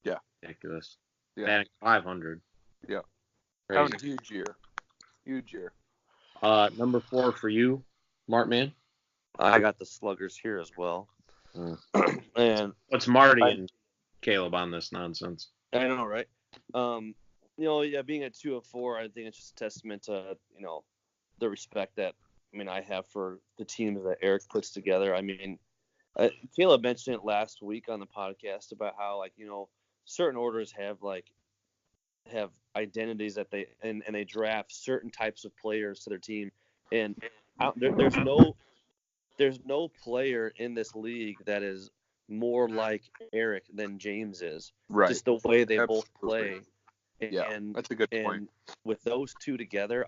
Yeah. Ridiculous. Yeah. Batting 500. Yeah. Crazy. Having a huge year. Huge year. Number 4 for you, Martman. I got the sluggers here as well. And what's Marty and Caleb on this nonsense? I know, right? Being at 2-4, I think it's just a testament to, the respect that, I have for the teams that Eric puts together. I mean, Caleb mentioned it last week on the podcast about how, certain orders have identities that and they draft certain types of players to their team. And there's no player in this league that is more like Eric than James is. Right. Just the way they both play. Yeah, that's a good point. And with those two together,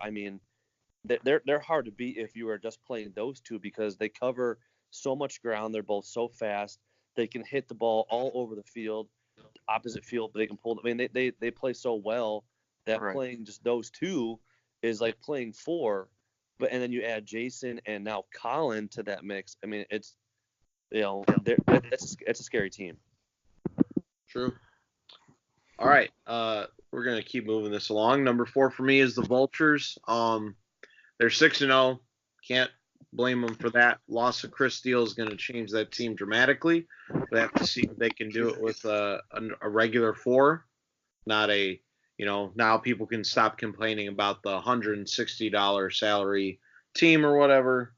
they're hard to beat if you are just playing those two, because they cover so much ground. They're both so fast. They can hit the ball all over the field, opposite field, but they can pull. They play so well that playing just those two is like playing 4. And then you add Jason and now Colin to that mix. It's it's a scary team. True. All right, we're gonna keep moving this along. Number 4 for me is the Vultures. They're 6-0. Can't blame them for that. Loss of Chris Steele is going to change that team dramatically. They have to see if they can do it with a regular 4, not a. Now people can stop complaining about the $160 salary team or whatever.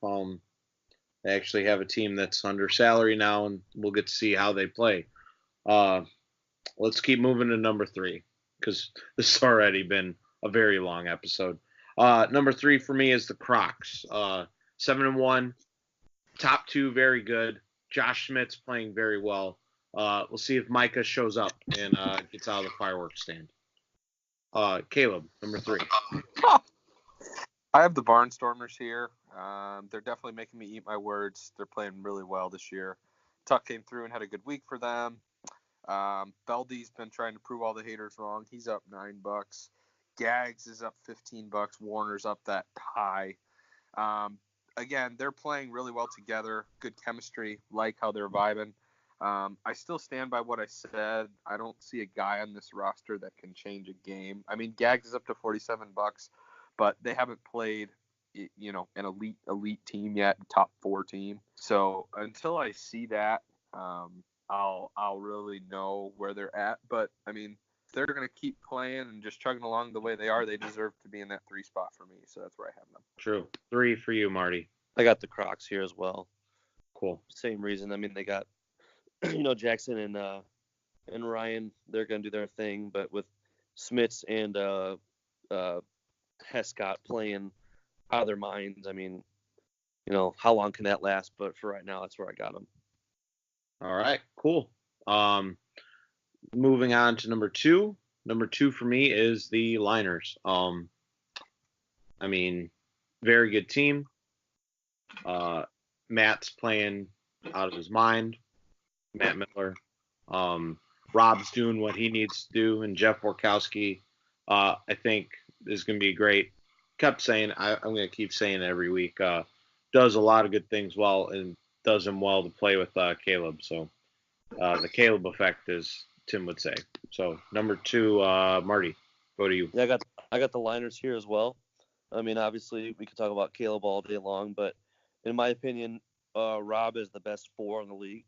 They actually have a team that's under salary now, and we'll get to see how they play. Let's keep moving to number 3, because this has already been a very long episode. Number 3 for me is the Crocs. 7-1, top 2, very good. Josh Schmidt's playing very well. We'll see if Micah shows up and gets out of the fireworks stand. Caleb, number 3. I have the Barnstormers here. They're definitely making me eat my words. They're playing really well this year. Tuck came through and had a good week for them. Beldy's been trying to prove all the haters wrong. He's up $9. Gags is up $15. Warner's up that high. Again, they're playing really well together. Good chemistry. Like how they're vibing. I still stand by what I said. I don't see a guy on this roster that can change a game. Gags is up to $47, but they haven't played, an elite team yet, top 4 team. So until I see that, I'll really know where they're at. But if they're going to keep playing and just chugging along the way they are, they deserve to be in that 3 spot for me. So that's where I have them. True. 3 for you, Marty. I got the Crocs here as well. Cool. Same reason. They got, Jackson and Ryan, they're going to do their thing. But with Smits and Hescott playing out of their minds, how long can that last? But for right now, that's where I got them. All right, cool. Moving on to number 2. Number 2 for me is the Liners. Very good team. Matt's playing out of his mind. Matt Miller. Rob's doing what he needs to do, and Jeff Borkowski, I think, is going to be great. Kept saying, I'm going to keep saying it every week. Does a lot of good things well and does him well to play with Caleb. So the Caleb effect, as Tim would say. So number 2, Marty, go to you. Yeah, I got the Liners here as well. I mean, obviously we could talk about Caleb all day long, but in my opinion, Rob is the best 4 in the league.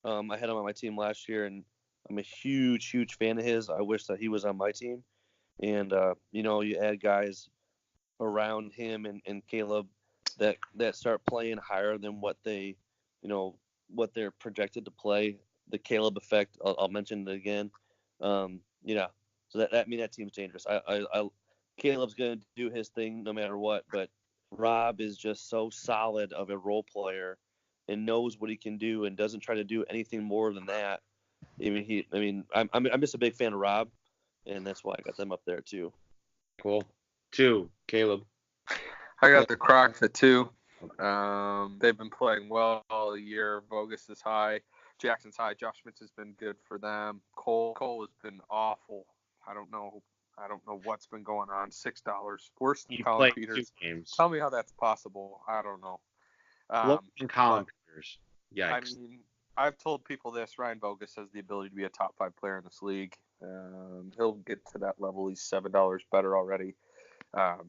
I had him on my team last year, and I'm a huge fan of his. I wish that he was on my team. And you add guys around him and Caleb that start playing higher than what what they're projected to play. The Caleb effect, I'll mention it again. So that team's dangerous. Caleb's gonna do his thing no matter what, but Rob is just so solid of a role player and knows what he can do and doesn't try to do anything more than that. I'm just a big fan of Rob, and that's why I got them up there too. Cool. 2, Caleb. I got the Crocs at 2. They've been playing well all year. Bogus is high. Jackson's high. Josh Smith has been good for them. Cole has been awful. I don't know what's been going on. $6 worse than Colin Peters. Tell me how that's possible. I don't know. Colin Peters. Yikes. I mean, I've told people this. Ryan Bogus has the ability to be a top 5 player in this league. He'll get to that level. He's $7 better already.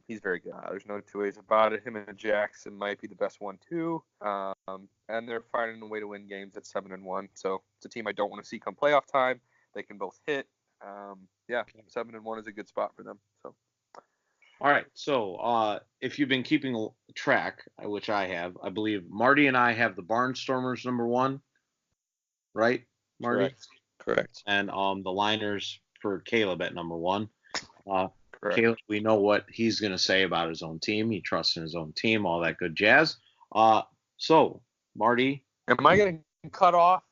He's very good. There's no two ways about it. Him and Jackson might be the best one too. And they're finding a way to win games at 7-1. So it's a team I don't want to see come playoff time. They can both hit. 7-1 is a good spot for them. So. All right. So if you've been keeping track, which I have, I believe Marty and I have the Barnstormers number 1, right, Marty? Correct. And the Liners for Caleb at number 1. Correct. Caleb, we know what he's going to say about his own team. He trusts in his own team, all that good jazz. So, Marty. Am I getting cut off?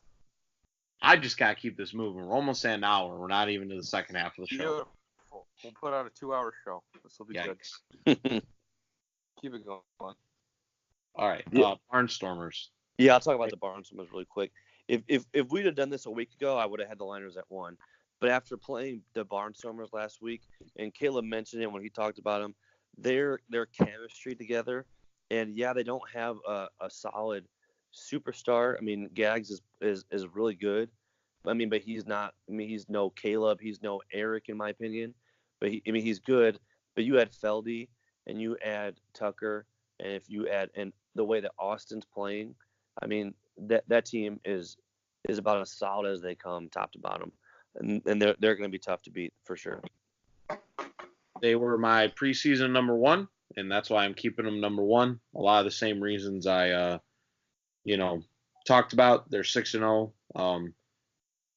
I just got to keep this moving. We're almost at an hour. We're not even to the second half of the show. Beautiful. We'll put out a 2-hour show. This will be good. Keep it going. All right. Barnstormers. Yeah, I'll talk about the Barnstormers really quick. If we'd have done this a week ago, I would have had the Liners at 1. But after playing the Barnstormers last week, and Caleb mentioned it when he talked about them, their chemistry together, and yeah, they don't have a solid superstar. I mean, Gags is really good. But he's not. He's no Caleb. He's no Eric, in my opinion. But he's good. But you add Feldy, and you add Tucker, and if you add and the way that Austin's playing, that team is about as solid as they come, top to bottom. And they're going to be tough to beat for sure. They were my preseason number 1, and that's why I'm keeping them number 1. A lot of the same reasons I, talked about. They're 6-0.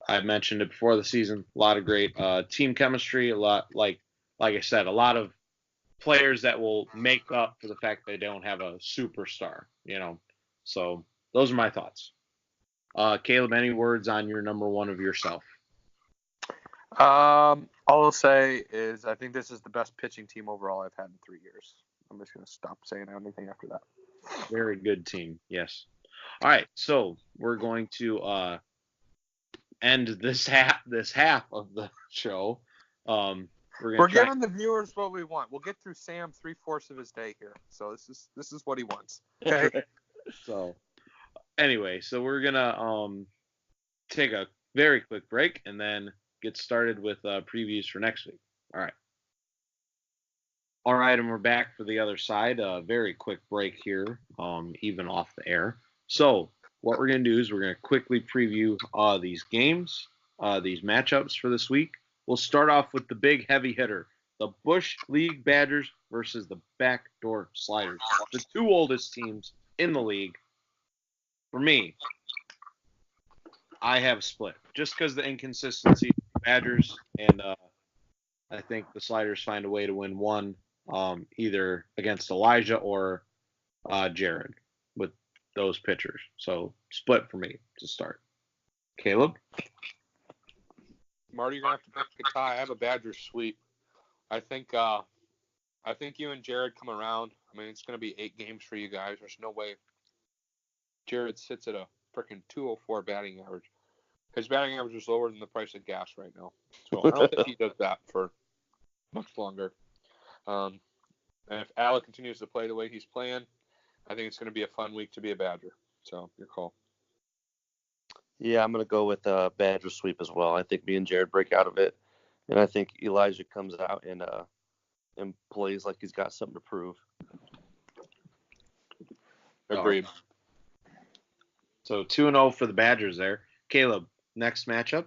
I mentioned it before the season. A lot of great team chemistry. A lot, like I said, a lot of players that will make up for the fact they don't have a superstar. So those are my thoughts. Caleb, any words on your number 1 of yourself? All I'll say is I think this is the best pitching team overall I've had in 3 years. I'm just going to stop saying anything after that. Very good team, yes. All right, so we're going to end this half of the show. We're giving the viewers what we want. We'll get through Sam 3/4 of his day here, so this is what he wants. Okay. So anyway, we're gonna take a very quick break and then get started with previews for next week. All right, and we're back for the other side. Very quick break here, even off the air. So what we're going to do is we're going to quickly preview these games, these matchups for this week. We'll start off with the big heavy hitter, the Bush League Badgers versus the Backdoor Sliders, the 2 oldest teams in the league. For me, I have split just because the inconsistency of the Badgers, and I think the Sliders find a way to win one, either against Elijah or Jared with those pitchers. So split for me to start. Caleb? Marty, you're gonna have to pick a tie. I have a Badgers sweep. I think you and Jared come around. It's gonna be 8 games for you guys. There's no way Jared sits at a freaking 204 batting average. His batting average is lower than the price of gas right now. So I don't think he does that for much longer. And if Alec continues to play the way he's playing, I think it's going to be a fun week to be a Badger. So your call. Yeah, I'm going to go with Badger sweep as well. I think me and Jared break out of it. And I think Elijah comes out and plays like he's got something to prove. Agreed. So 2-0 for the Badgers there. Caleb, next matchup?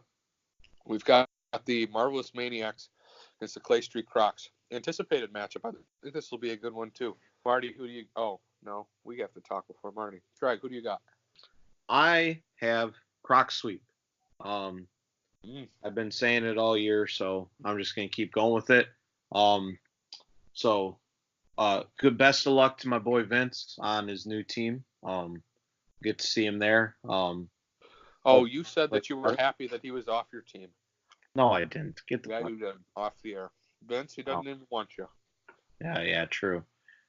We've got the Marvelous Maniacs against the Clay Street Crocs. Anticipated matchup. I think this will be a good one, too. Marty, who do you... Oh, no. We have to talk before Marty. Greg, who do you got? I have Croc sweep. I've been saying it all year, so I'm just going to keep going with it. Good best of luck to my boy Vince on his new team. Get to see him there. You said that you were happy that he was off your team. No, I didn't. Get the you did. Off the air. Vince, he doesn't even want you. Yeah, true.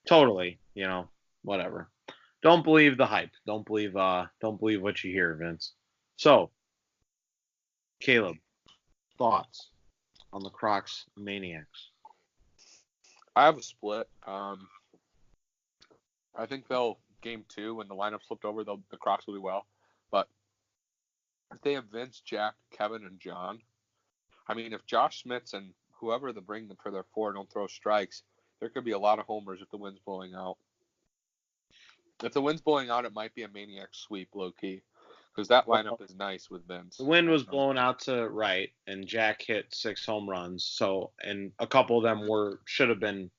Totally. Whatever. Don't believe the hype. Don't believe what you hear, Vince. So, Caleb, thoughts on the Crocs Maniacs? I have a split. I think game 2, when the lineup flipped over, the Crocs will do well. But if they have Vince, Jack, Kevin, and John, I mean, if Josh Smits and whoever they bring for their 4 don't throw strikes, there could be a lot of homers if the wind's blowing out. If the wind's blowing out, it might be a Maniac sweep, low-key. Because that lineup is nice with Vince. The wind was blowing out to right, and Jack hit 6 home runs. So, and a couple of them should have been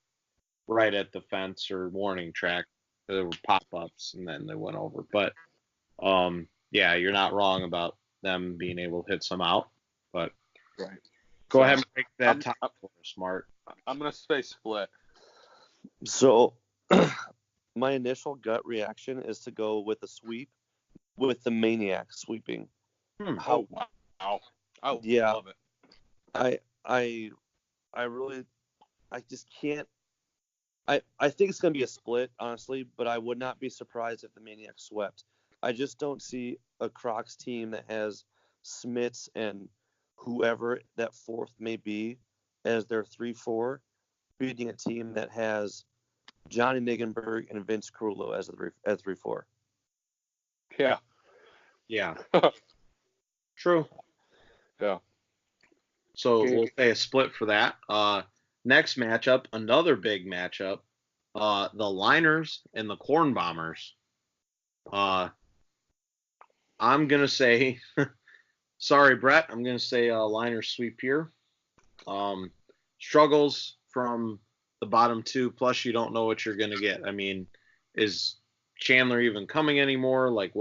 right at the fence or warning track. There were pop-ups, and then they went over. But, yeah, you're not wrong about them being able to hit some out. But right. Go ahead and break that top for us, Smart. I'm going to say split. So, my initial gut reaction is to go with a sweep, with the Maniac sweeping. Oh, wow. I love it. I just can't. I think it's going to be a split, honestly, but I would not be surprised if the Maniacs swept. I just don't see a Crocs team that has Smits and whoever that fourth may be as their 3-4 beating a team that has Johnny Niggenberg and Vince Carullo as 3-4. Yeah. True. Yeah. So we'll say a split for that. Next matchup, another big matchup. The Liners and the Corn Bombers. I'm going to say, sorry, Brett, I'm going to say Liners sweep here. Struggles from the bottom 2, plus you don't know what you're going to get. I mean, is Chandler even coming anymore? Like,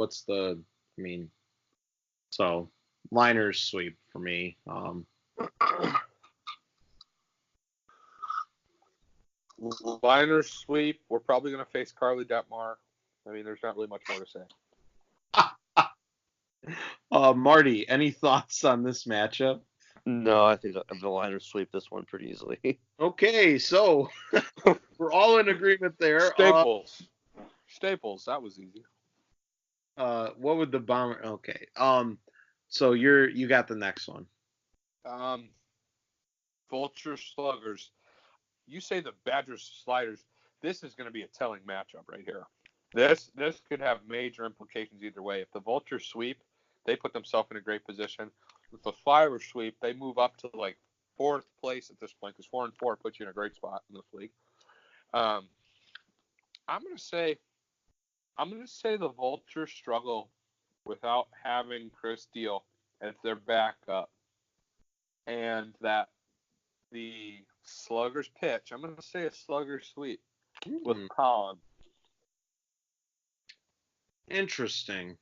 so Liners sweep for me. Liners sweep. We're probably going to face Carly Detmar. I mean, there's not really much more to say. Marty, any thoughts on this matchup? No, I think the Liners sweep this one pretty easily. Okay, so we're all in agreement there. Staples, that was easy. What would the Bomber? Okay. So you got the next one. Vulture Sluggers. You say the Badgers Sliders. This is going to be a telling matchup right here. This could have major implications either way. If the Vultures sweep, they put themselves in a great position. If the Flyers sweep, they move up to like 4th place at this point because 4-4 puts you in a great spot in this league. I'm gonna say the Vultures struggle without having Chris Steele as their backup, and that the Sluggers pitch. I'm gonna say a Sluggers sweep with Colin. Interesting.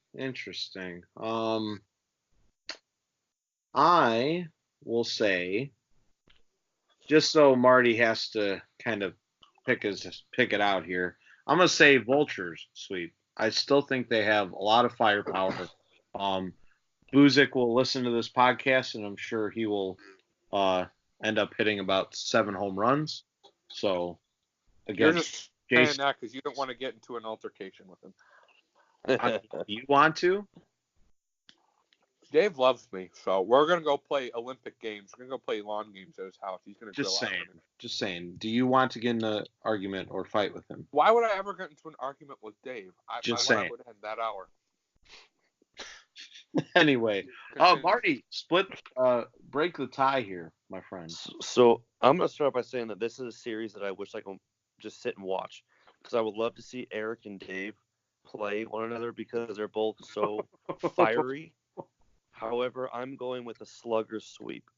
I will say, just so Marty has to kind of pick it out here, I'm gonna say Vultures sweep. I still think they have a lot of firepower. Buzik will listen to this podcast, and I'm sure he will end up hitting about 7 home runs. So again, you're just saying that because you don't want to get into an altercation with him. You want to? Dave loves me, so we're gonna go play Olympic games. We're gonna go play lawn games at his house. He's gonna grill Just out saying. for me. Just saying. Do you want to get in an argument or fight with him? Why would I ever get into an argument with Dave? Just my saying. life would end that hour. Anyway, Continue. Marty, break the tie here, my friend. So I'm gonna start by saying that this is a series that I wish I could just sit and watch, because I would love to see Eric and Dave play one another because they're both so fiery. However, I'm going with a slugger sweep.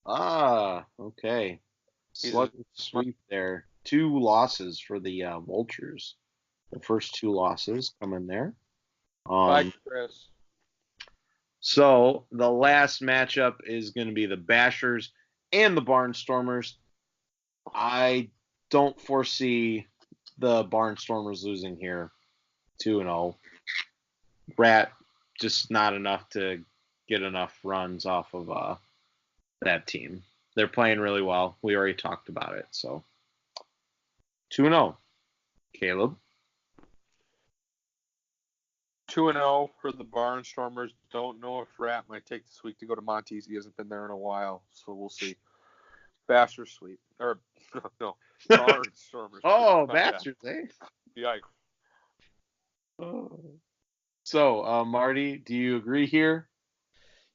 Okay. Slugger sweep there. 2 losses for the Vultures. The first 2 losses come in there. Bye, Chris. So the last matchup is going to be the Bashers and the Barnstormers. I don't foresee the Barnstormers losing here 2-0. Rat just not enough to get enough runs off of that team. They're playing really well. We already talked about it. So 2-0. Caleb? 2-0 for the Barnstormers. Don't know if Rat might take this week to go to Monty's. He hasn't been there in a while, so we'll see. Basher sweep. Or, no, Barnstormers. Oh, Bashers, eh? Yikes. So, Marty, do you agree here?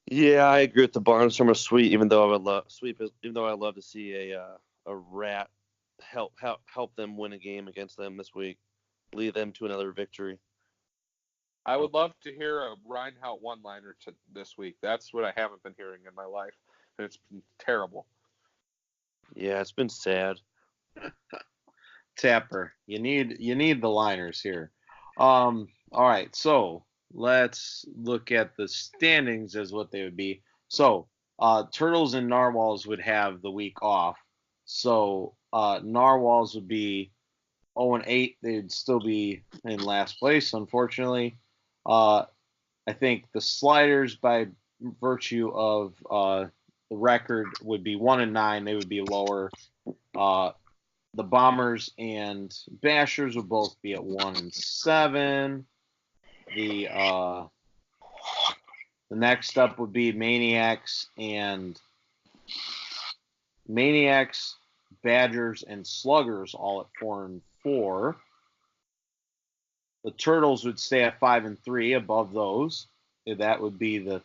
Yeah, I agree with the Barnstormer sweep. Even though I love to see a Rat help them win a game against them this week, lead them to another victory. I would love to hear a Reinhardt one-liner this week. That's what I haven't been hearing in my life, and it's been terrible. Yeah, it's been sad. Tapper, you need the liners here. All right, so let's look at the standings as what they would be. So, Turtles and Narwhals would have the week off. So, Narwhals would be 0-8. They'd still be in last place, unfortunately. I think the Sliders, by virtue of the record, would be 1-9. They would be lower. The Bombers and Bashers would both be at 1-7. The next up would be Maniacs, Badgers, and Sluggers all at 4-4. The Turtles would stay at 5-3 above those. That would be the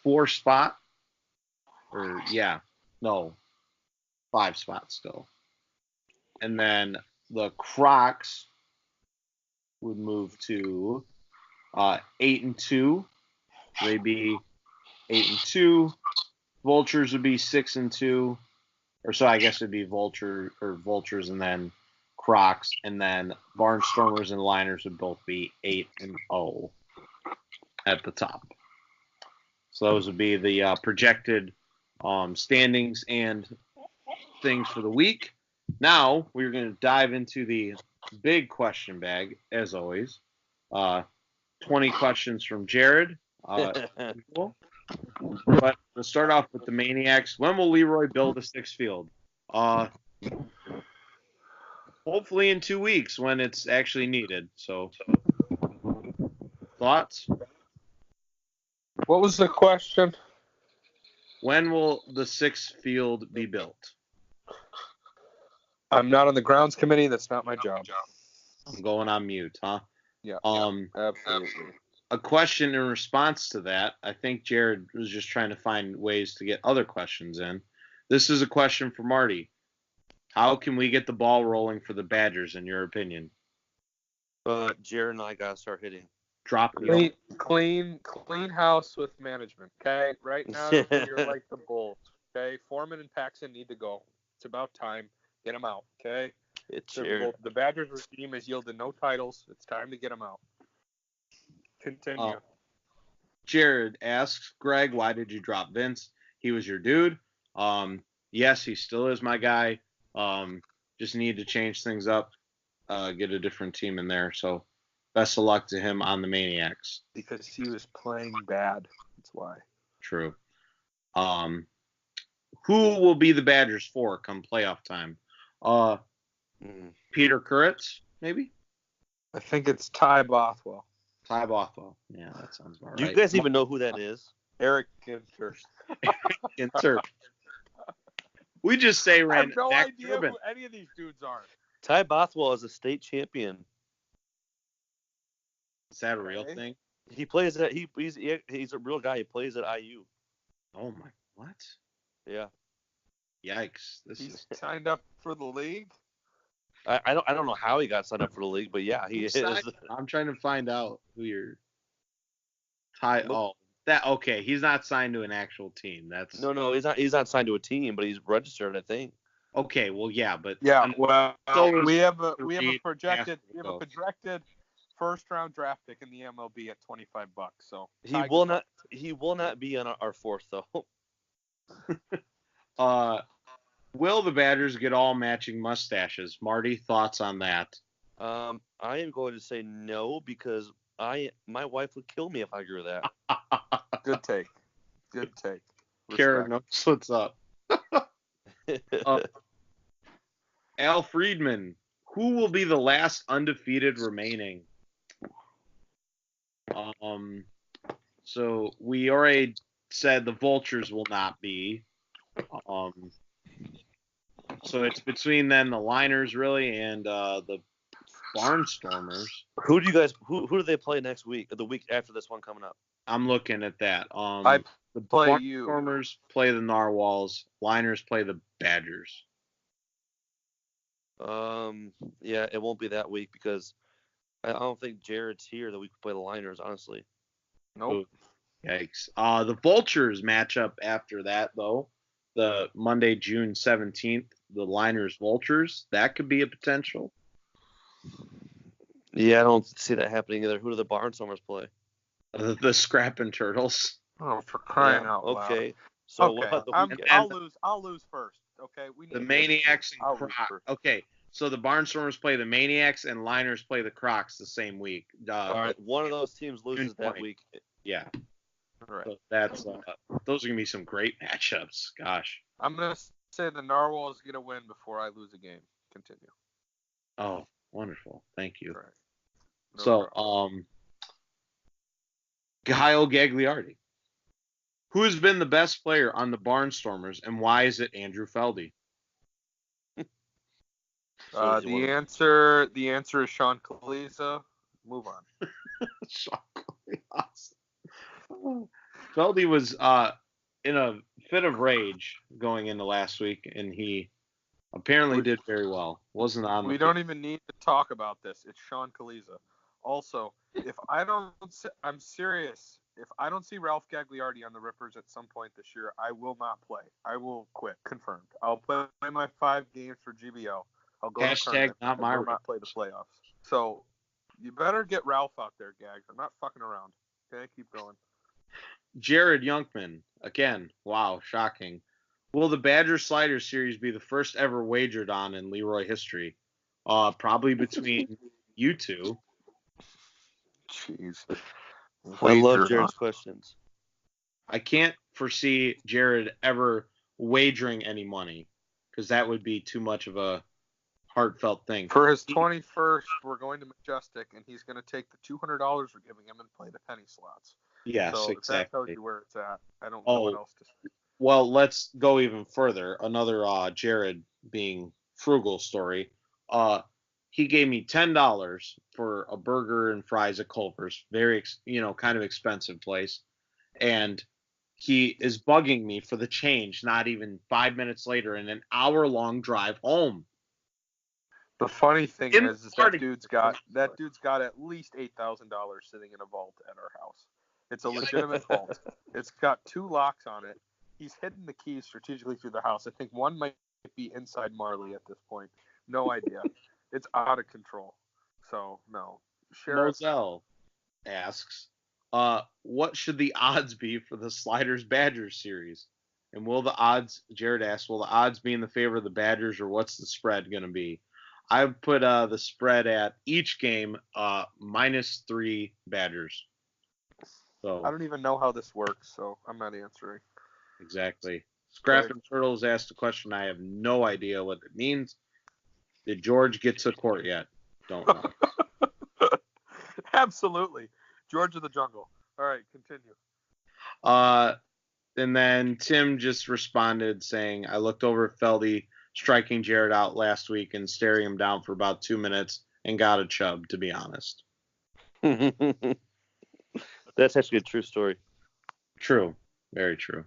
4 spot. 5 spots still. And then the Crocs would move to 8-2. They'd be 8-2. Vultures would be 6-2. Or so I guess it'd be Vultures and then Crocs, and then Barnstormers and Liners would both be 8-0 at the top. So those would be the projected standings and things for the week. Now we're going to dive into the big question bag, as always. 20 questions from Jared. But to start off with the Maniacs, when will Leroy build a 6th field? Hopefully in 2 weeks when it's actually needed. So, thoughts? What was the question? When will the 6th field be built? I'm not on the grounds committee. That's not my job. I'm going on mute, huh? Yeah. Absolutely. A question in response to that, I think Jared was just trying to find ways to get other questions in. This is a question for Marty. How can we get the ball rolling for the Badgers, in your opinion? Jared and I got to start hitting. Drop the clean house with management, okay? Right now, you're like the Bulls, okay? Foreman and Paxson need to go. It's about time. Get them out, okay? The Badgers regime has yielded no titles. It's time to get them out. Continue. Jared asks, Greg, why did you drop Vince? He was your dude. Yes, he still is my guy. Just need to change things up, get a different team in there. So best of luck to him on the Maniacs. Because he was playing bad. That's why. True. Who will be the Badgers for come playoff time? Peter Kuritz, maybe? I think it's Ty Bothwell. Ty Bothwell. Yeah, that sounds about Do right. you guys even know who that is? Eric Ginter. Insert. We just say I have random. no Mac idea Turbin. who any of these dudes are. Ty Bothwell is a state champion. Is that a real Okay. thing? He plays at he's a real guy. He plays at IU. Oh my, what? Yeah. Yikes! This He's is. signed up for the league. I don't know how he got signed up for the league, but yeah, he Who is. signed- I'm trying to find out who you're. Ty. Look- Oh, that okay. He's not signed to an actual team. That's No, he's not. He's not signed to a team, but he's registered, I think. okay. Well, yeah, but Yeah, I'm- well, so we have a read projected Astros. first round draft pick in the MLB at $25. So He Ty will goes not. He will not be on our fourth though. Will the Badgers get all matching mustaches? Marty, thoughts on that? I am going to say no because my wife would kill me if I grew that. Good take. Good take. Kara Respect. knows what's up. Al Friedman, who will be the last undefeated remaining? So we already said the Vultures will not be. So it's between then the Liners really and the Barnstormers. Who do they play next week? Or the week after this one coming up? I'm looking at that. I The play you. Barnstormers play the Narwhals. Liners play the Badgers. Yeah, it won't be that week because I don't think Jared's here that we could play the Liners, honestly. Nope. Yikes. The Vultures match up after that, though. The Monday, June 17th, the Liners Vultures. That could be a potential. Yeah, I don't see that happening either. Who do the Barnstormers play? The Scrappin' Turtles. Oh, for crying Yeah, out loud. okay. So Okay. what about the weekend? I'll lose first. Okay. We need The to- Maniacs I'll and lose Crocs. first. Okay, so the Barnstormers play the Maniacs and Liners play the Crocs the same week. All right, one of those teams loses that 20. week. Yeah. All right. So that's those are gonna be some great matchups. Gosh. I'm gonna say the Narwhals get a win before I lose a game. Continue. Oh, wonderful. Thank you. All right. No So, problem. Kyle Gagliardi. Who has been the best player on the Barnstormers, and why is it Andrew Feldy? The answer is Sean Kaliza. Move on. Feldy was in a fit of rage going into last week, and he apparently did very well. Wasn't on. We don't even need to talk about this. It's Sean Kaliza. Also, I'm serious. If I don't see Ralph Gagliardi on the Rippers at some point this year, I will not play. I will quit. Confirmed. I'll play my 5 games for GBO. I'll go to Hashtag tournament. not my I will not play the playoffs. So you better get Ralph out there, Gags. I'm not fucking around. Okay, keep going. Jared Youngman again. Wow, shocking. Will the Badger Slider series be the first ever wagered on in Leroy history? Probably between you two. Jeez. I love Wager, Jared's huh? questions. I can't foresee Jared ever wagering any money because that would be too much of a heartfelt thing. For his 21st, we're going to Majestic, and he's going to take the $200 we're giving him and play the penny slots. Yes, so if that tells exactly. you where it's at, I don't know what else to say. Well, let's go even further. Another Jared being frugal story. He gave me $10 for a burger and fries at Culver's, very kind of expensive place, and he is bugging me for the change. Not even 5 minutes later, in an hour-long drive home. The funny thing In is the that dude's got at least $8,000 sitting in a vault at our house. It's a legitimate vault. It's got 2 locks on it. He's hidden the keys strategically through the house. I think one might be inside Marley at this point. No idea. It's out of control. So no. Sheriff, Moselle asks, what should the odds be for the Sliders Badgers series? And Jared asks, will the odds be in the favor of the Badgers, or what's the spread going to be? I've put the spread at each game -3 Badgers. So I don't even know how this works, so I'm not answering. exactly. Scrappin' Turtles asked a question. I have no idea what it means. Did George get to court yet? Don't know. Absolutely. George of the Jungle. All right, continue. And then Tim just responded saying, I looked over at Feldy striking Jared out last week and staring him down for about 2 minutes and got a chub, to be honest. That's actually a true story. True. Very true.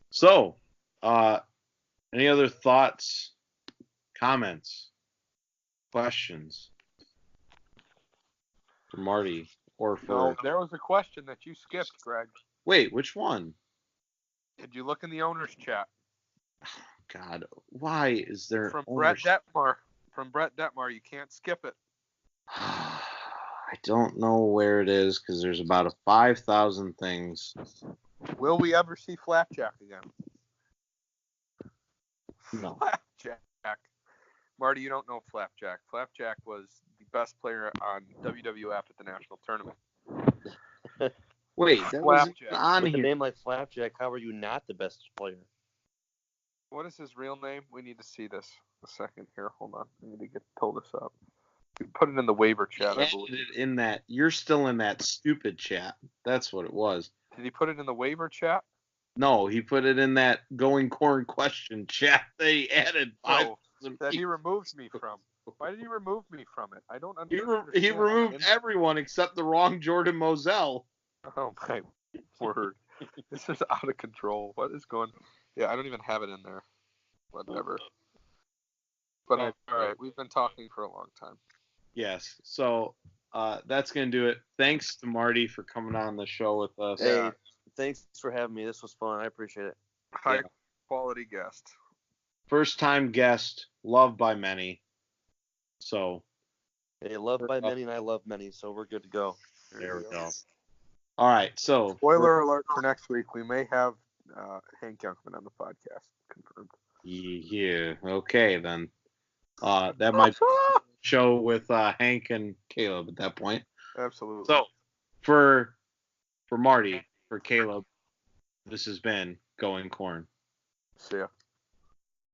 So, any other thoughts, comments, questions for Marty or for... No, there was a question that you skipped, Greg. Wait, which one? Did you look in the owner's chat? God, why is there... From Brett Detmar. From Brett Detmar, you can't skip it. I don't know where it is because there's about 5,000 things. Will we ever see Flapjack again? No. Flapjack. Marty, you don't know Flapjack. Flapjack was the best player on WWF at the national tournament. Wait, that wasn't on With here. a name like Flapjack, how are you not the best player? What is his real name? We need to see this a second here. Hold on. I need to pull this up. We put it in the waiver chat, I believe. In that, you're still in that stupid chat. That's what it was. Did he put it in the waiver chat? No, he put it in that going corn question chat that he added. That he removed me from. Why did he remove me from it? I don't understand. He removed everyone except the wrong Jordan Moselle. Oh my word. This is out of control. What is going... Yeah, I don't even have it in there. Whatever. But all right, we've been talking for a long time. Yes. So that's going to do it. Thanks to Marty for coming on the show with us. Hey, thanks for having me. This was fun. I appreciate it. High quality guest. First time guest, loved by many. So. Hey, loved by many and I love many, so we're good to go. There we go. All right. So. Spoiler alert for next week. We may have Hank Youngman on the podcast. Confirmed. Yeah. Okay, then. That might be a show with Hank and Caleb at that point. Absolutely. So, for Marty, for Caleb, this has been Going Corn. See ya.